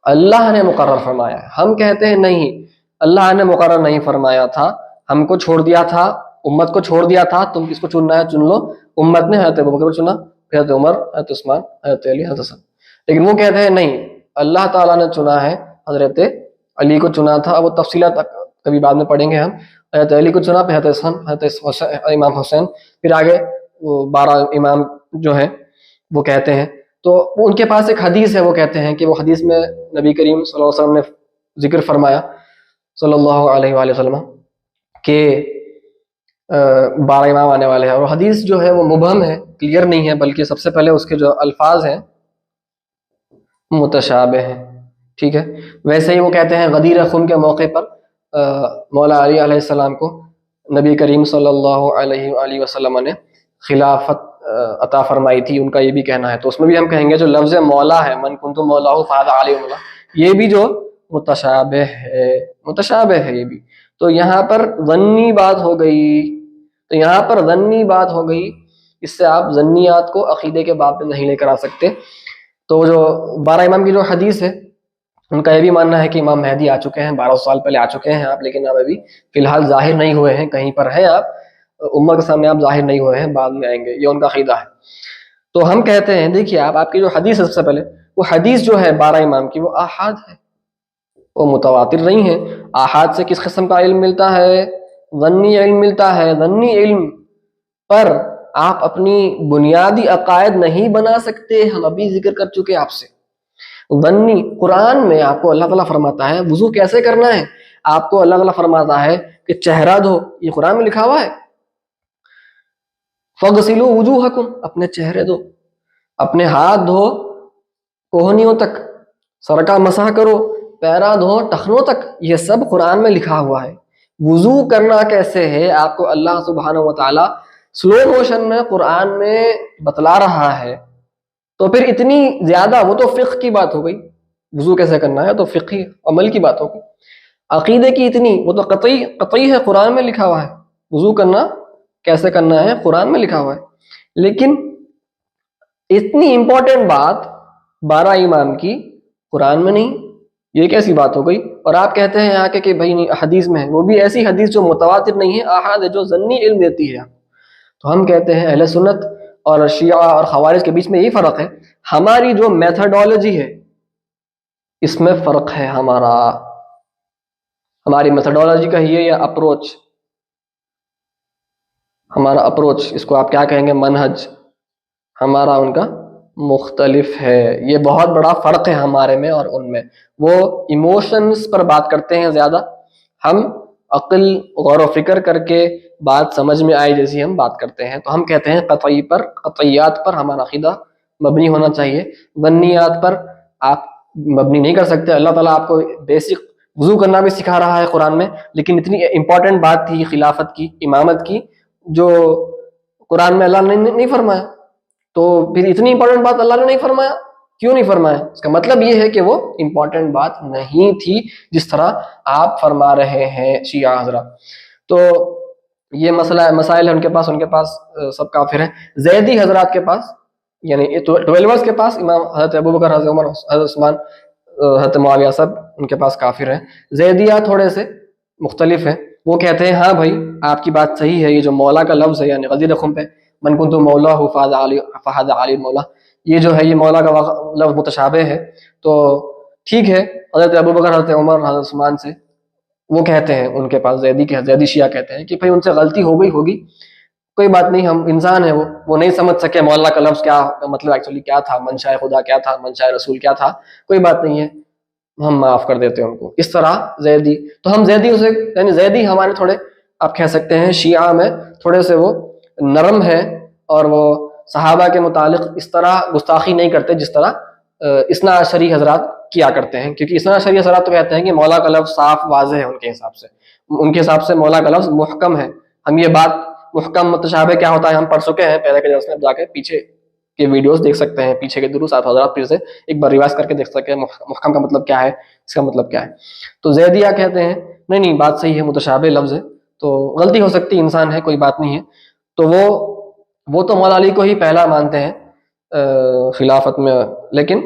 اللہ نے مقرر فرمایا ہے. ہم کہتے ہیں نہیں، اللہ نے مقرر نہیں فرمایا تھا، ہم کو چھوڑ دیا تھا، امت کو چھوڑ دیا تھا، تم کس کو چننا ہے چن لو. امت نے حضرت ابوبکر کو چنا، پھر حضرت عمر، حضرت عثمان، حضرت علی، حضرت حسن. لیکن وہ کہتے ہیں نہیں، اللہ تعالیٰ نے چنا ہے، حضرت علی کو چنا تھا. وہ تفصیلات کبھی بعد میں پڑھیں گے ہم. حضرت علی کو چنا، پھر حضرت حسن، حضرت امام حسین، پھر آگے وہ 12 امام جو ہیں وہ کہتے ہیں. تو ان کے پاس ایک حدیث ہے، وہ کہتے ہیں کہ وہ حدیث میں نبی کریم صلی اللہ علیہ وسلم نے ذکر فرمایا صلی اللہ علیہ وآلہ وسلم کہ 12 امام آنے والے ہیں، اور حدیث جو ہے وہ مبہم ہے، کلیئر نہیں ہے، بلکہ سب سے پہلے اس کے جو الفاظ ہیں متشابہ ہیں، ٹھیک ہے۔ ویسے ہی وہ کہتے ہیں غدیر خم کے موقع پر مولا علی علیہ السلام کو نبی کریم صلی اللہ علیہ وآلہ وسلم نے خلافت عطا فرمائی تھی، ان کا یہ بھی کہنا ہے۔ تو اس میں بھی ہم کہیں گے جو لفظ مولا ہے، من کنت مولاہ فہذا علی مولا، یہ بھی جو متشابہ ہے یہ بھی۔ تو یہاں پر ظنی بات ہو گئی، تو یہاں پر ظنی بات ہو گئی، اس سے آپ ظنیات کو عقیدے کے باب میں نہیں لے کر آ سکتے۔ تو جو 12 امام کی جو حدیث ہے، ان کا یہ بھی ماننا ہے کہ امام مہدی آ چکے ہیں، 1200 سال پہلے آ چکے ہیں آپ، لیکن اب ابھی فی الحال ظاہر نہیں ہوئے ہیں، کہیں پر ہیں آپ، امت کے سامنے آپ ظاہر نہیں ہوئے ہیں، بعد میں آئیں گے، یہ ان کا عقیدہ ہے۔ تو ہم کہتے ہیں دیکھیے آپ کی جو حدیث ہے، سب سے پہلے وہ حدیث جو ہے 12 امام کی، وہ آحاد ہے، وہ متواتر نہیں ہے۔ آحاد سے کس قسم کا علم ملتا ہے؟ ظنی علم ملتا ہے۔ ظنی علم پر آپ اپنی بنیادی عقائد نہیں بنا سکتے، ہم ابھی ذکر کر چکے آپ سے۔ ظنی قرآن میں آپ کو اللہ تعالیٰ فرماتا ہے وضو کیسے کرنا ہے، آپ کو اللہ تعالیٰ فرماتا ہے کہ چہرہ دھو، یہ قرآن میں لکھا ہوا ہے، فَغْسِلُوا وُجُوهَكُمْ، اپنے چہرے دھو، اپنے ہاتھ دھو کوہنیوں تک، سر کا مسح کرو، پیرا دھو ٹخنوں تک، یہ سب قرآن میں لکھا ہوا ہے۔ وضو کرنا کیسے ہے آپ کو اللہ سبحانہ وتعالیٰ سلو موشن میں قرآن میں بتلا رہا ہے۔ تو پھر اتنی زیادہ، وہ تو فقہ کی بات ہو گئی، وضو کیسے کرنا ہے تو فقہی عمل کی بات ہوگی۔ عقیدے کی اتنی، وہ تو قطعی ہے، قرآن میں لکھا ہوا ہے، وضو کرنا کیسے کرنا ہے قرآن میں لکھا ہوا ہے۔ لیکن اتنی امپورٹنٹ بات 12 امام کی قرآن میں نہیں، یہ کیسی بات ہو گئی؟ اور آپ کہتے ہیں آ کے کہ بھائی نہیں حدیث میں ہے، وہ بھی ایسی حدیث جو متواتر نہیں ہے، آحاد ہے، جو ظنی علم دیتی ہے۔ تو ہم کہتے ہیں اہل سنت اور شیعہ اور خوارج کے بیچ میں یہی فرق ہے، ہماری جو میتھڈالوجی ہے اس میں فرق ہے، ہماری میتھڈالوجی کا یہ یا اپروچ، ہمارا اپروچ، اس کو آپ کیا کہیں گے، منہج، ہمارا ان کا مختلف ہے۔ یہ بہت بڑا فرق ہے ہمارے میں اور ان میں۔ وہ ایموشنز پر بات کرتے ہیں زیادہ، ہم عقل غور و فکر کر کے بات سمجھ میں آئے جیسی ہم بات کرتے ہیں۔ تو ہم کہتے ہیں قطعیات پر ہمارا عقیدہ مبنی ہونا چاہیے، ظنیات پر آپ مبنی نہیں کر سکتے۔ اللہ تعالیٰ آپ کو بیسک وضو کرنا بھی سکھا رہا ہے قرآن میں، لیکن اتنی امپورٹنٹ بات تھی خلافت کی، امامت کی، جو قرآن میں اللہ نے نہیں فرمایا۔ تو پھر اتنی امپورٹنٹ بات اللہ نے نہیں فرمایا، کیوں نہیں فرمایا؟ اس کا مطلب یہ ہے کہ وہ امپورٹنٹ بات نہیں تھی جس طرح آپ فرما رہے ہیں شیعہ حضرات۔ تو یہ مسائل ہے ان کے پاس سب کافر ہیں۔ زیدی حضرات کے پاس، یعنی 12 کے پاس، امام حضرت ابوبکر، حضرت عمر، حضرت عثمان، حضرت معاویہ، سب ان کے پاس کافر ہیں۔ زیدیہ تھوڑے سے مختلف ہیں، وہ کہتے ہیں ہاں بھائی آپ کی بات صحیح ہے، یہ جو مولا کا لفظ ہے، یعنی غدیر خم پہ من کنت مولا فہذا علی مولا، یہ جو ہے یہ مولا کا لفظ متشابہ ہے۔ تو ٹھیک ہے، حضرت ابوبکر، حضرت عمر، حضرت عثمان سے وہ کہتے ہیں، ان کے پاس زیدی شیعہ کہتے ہیں کہ بھائی ان سے غلطی ہو گئی ہوگی، کوئی بات نہیں، ہم انسان ہیں، وہ نہیں سمجھ سکے مولا کا لفظ کیا مطلب ایکچولی کیا تھا، منشاء خدا کیا تھا، منشاء رسول کیا تھا، کوئی بات نہیں ہے، ہم معاف کر دیتے ہیں ان کو، اس طرح زیدی۔ تو ہم زیدی اسے، یعنی زیدی ہمارے تھوڑے آپ کہہ سکتے ہیں شیعہ میں تھوڑے سے وہ نرم ہے، اور وہ صحابہ کے متعلق اس طرح گستاخی نہیں کرتے جس طرح اثنا عشری حضرات کیا کرتے ہیں، کیونکہ اثنا عشری حضرات تو کہتے ہیں کہ مولا کا لفظ صاف واضح ہے، ان کے حساب سے مولا کا لفظ محکم ہے۔ ہم یہ بات محکم متشابہ کیا ہوتا ہے ہم پڑھ چکے ہیں پہلے کے درس میں، جا کے پیچھے کے ویڈیوز دیکھ سکتے ہیں، پیچھے کے دروس آپ حضرات پھر سے ایک بار ریوائز کر کے دیکھ سکتے ہیں محکم کا مطلب کیا ہے، اس کا مطلب کیا ہے۔ تو زیدیہ کہتے ہیں نہیں بات صحیح ہے، متشابہ لفظ ہے، تو غلطی ہو سکتی، انسان ہے، کوئی بات نہیں ہے۔ تو وہ تو مولا علی کو ہی پہلا مانتے ہیں خلافت میں، لیکن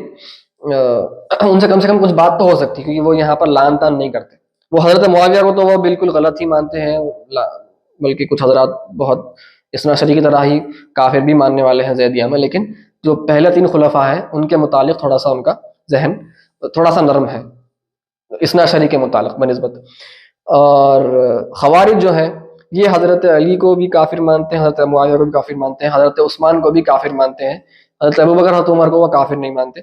ان سے کم کچھ بات تو ہو سکتی، کیونکہ وہ یہاں پر لان تان نہیں کرتے۔ وہ حضرت معاویہ کو تو وہ بالکل غلط ہی مانتے ہیں، بلکہ کچھ حضرات بہت اثنا عشری کی طرح ہی کافر بھی ماننے والے ہیں زیدیہ میں، لیکن جو پہلے 3 خلفاء ہیں ان کے متعلق تھوڑا سا ان کا ذہن تھوڑا سا نرم ہے اثنا عشری کے متعلق بنسبت۔ اور خوارج جو ہیں یہ حضرت علی کو بھی کافر مانتے ہیں، حضرت معاویہ کو بھی کافر مانتے ہیں، حضرت عثمان کو بھی کافر مانتے ہیں، حضرت ابوبکر، حضرت عمر کو وہ کافر نہیں مانتے،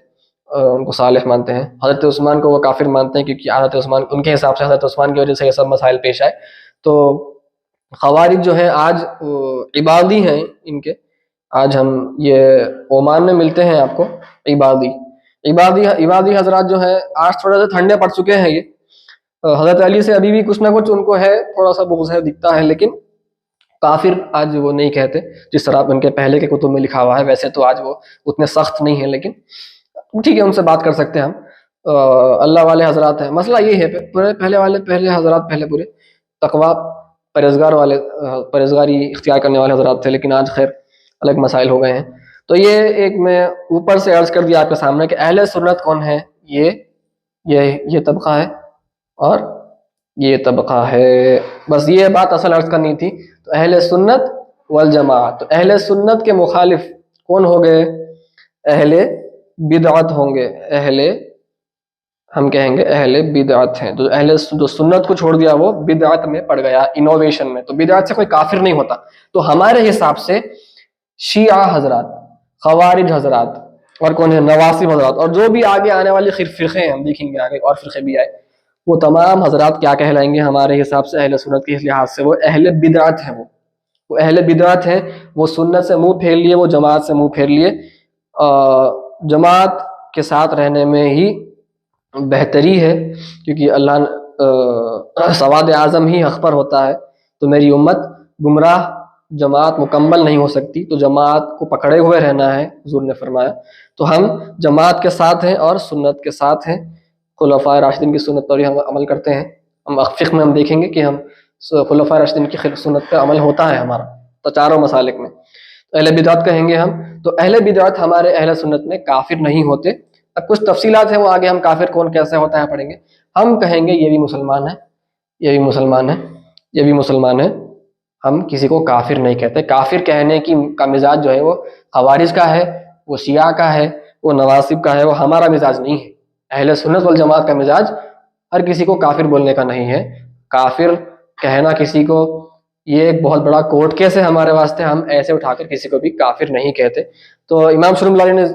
ان کو صالح مانتے ہیں۔ حضرت عثمان کو وہ کافر مانتے ہیں کیونکہ حضرت عثمان، ان کے حساب سے حضرت عثمان کی وجہ سے یہ سب مسائل پیش آئے۔ تو خوارج جو ہیں آج عبادی ہیں ان کے، آج ہم یہ عمان میں ملتے ہیں آپ کو عبادی حضرات جو ہیں آج تھوڑا سا ٹھنڈے پڑ چکے ہیں یہ، حضرت علی سے ابھی بھی کچھ نہ کچھ ان کو ہے، تھوڑا سا بغض ہے دکھتا ہے، لیکن کافر آج وہ نہیں کہتے جس طرح ان کے پہلے کے کتب میں لکھا ہوا ہے، ویسے تو آج وہ اتنے سخت نہیں ہیں، لیکن ٹھیک ہے ان سے بات کر سکتے ہیں ہم، اللہ والے حضرات ہیں۔ مسئلہ یہ ہے پہلے حضرات پہلے پورے تقوی پرہیزگاری اختیار کرنے والے حضرات تھے، لیکن آج خیر الگ مسائل ہو گئے ہیں۔ تو یہ ایک میں اوپر سے عرض کر دیا آپ کے سامنے کہ اہل سنت کون ہے، یہ طبقہ ہے اور یہ طبقہ ہے، بس یہ بات اصل عرض کرنی تھی۔ تو اہل سنت والجماعت، تو اہل سنت کے مخالف کون ہو گئے؟ اہل بدعت ہوں گے، ہم کہیں گے اہل بدعت ہیں۔ تو جو سنت کو چھوڑ دیا وہ بدعت میں پڑ گیا، انوویشن میں، تو بدعت سے کوئی کافر نہیں ہوتا۔ تو ہمارے حساب سے شیعہ حضرات، خوارج حضرات، اور کون ہے نواصب حضرات، اور جو بھی آگے آنے والے فرقے ہیں، ہم دیکھیں گے آگے اور فرقے بھی آئے، وہ تمام حضرات کیا کہلائیں گے ہمارے حساب سے اہل سنت کے لحاظ سے؟ وہ اہل بدعت ہیں، وہ اہل بدعت ہیں، وہ سنت سے منہ پھیر لیے، وہ جماعت سے منہ پھیر لیے۔ جماعت کے ساتھ رہنے میں ہی بہتری ہے، کیونکہ اللہ سواد اعظم ہی حق پر ہوتا ہے، تو میری امت گمراہ، جماعت مکمل نہیں ہو سکتی، تو جماعت کو پکڑے ہوئے رہنا ہے، حضور نے فرمایا۔ تو ہم جماعت کے ساتھ ہیں اور سنت کے ساتھ ہیں، خلفائے راشدین کی سنت پر ہی ہم عمل کرتے ہیں۔ ہم فقہ میں ہم دیکھیں گے کہ ہم خلفائے راشدین کی سنت پہ عمل ہوتا ہے ہمارا، تو چاروں مسالک میں۔ تو اہل بدعت کہیں گے ہم، تو اہل بدعت ہمارے اہل سنت میں کافر نہیں ہوتے۔ اب کچھ تفصیلات ہیں، وہ آگے ہم کافر کون کیسے ہوتا ہے پڑھیں گے۔ ہم کہیں گے یہ بھی مسلمان ہے، یہ بھی مسلمان ہے، یہ بھی مسلمان ہے، ہم کسی کو کافر نہیں کہتے۔ کافر کہنے کا مزاج جو ہے وہ خوارج کا ہے، وہ شیعہ کا ہے، وہ نواصب کا ہے، وہ ہمارا مزاج نہیں ہے۔ اہل سنت والجماعت کا مزاج ہر کسی کو کافر بولنے کا نہیں ہے۔ کافر کہنا کسی کو یہ ایک بہت بڑا کوٹ کیس ہے ہمارے واسطے، ہم ایسے اٹھا کر کسی کو بھی کافر نہیں کہتے۔ تو امام شرم اللہ علیہ نے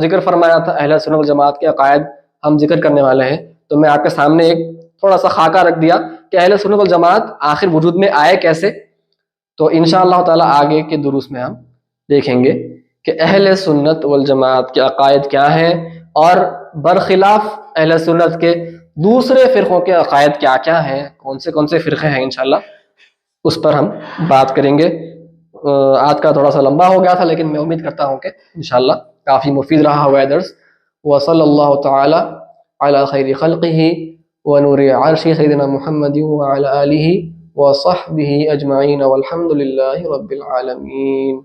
ذکر فرمایا تھا اہل سنت والجماعت کے عقائد ہم ذکر کرنے والے ہیں، تو میں آپ کے سامنے ایک تھوڑا سا خاکہ رکھ دیا کہ اہل سنت والجماعت آخر وجود میں آئے کیسے۔ تو انشاءاللہ تعالی آگے کے دروس میں ہم دیکھیں گے کہ اہل سنت والجماعت کے عقائد کیا ہیں، اور برخلاف اہل سنت کے دوسرے فرقوں کے عقائد کیا کیا ہیں، کون سے فرقے ہیں، انشاءاللہ اس پر ہم بات کریں گے۔ آج کا تھوڑا سا لمبا ہو گیا تھا، لیکن میں امید کرتا ہوں کہ انشاءاللہ کافی مفید رہا ہوگا درس۔ وصلی اللہ تعالی علی خیر خلقہ ونور عرش سیدنا محمد وعلی آلہ وصحبہ اجمعین والحمد للہ رب العالمین۔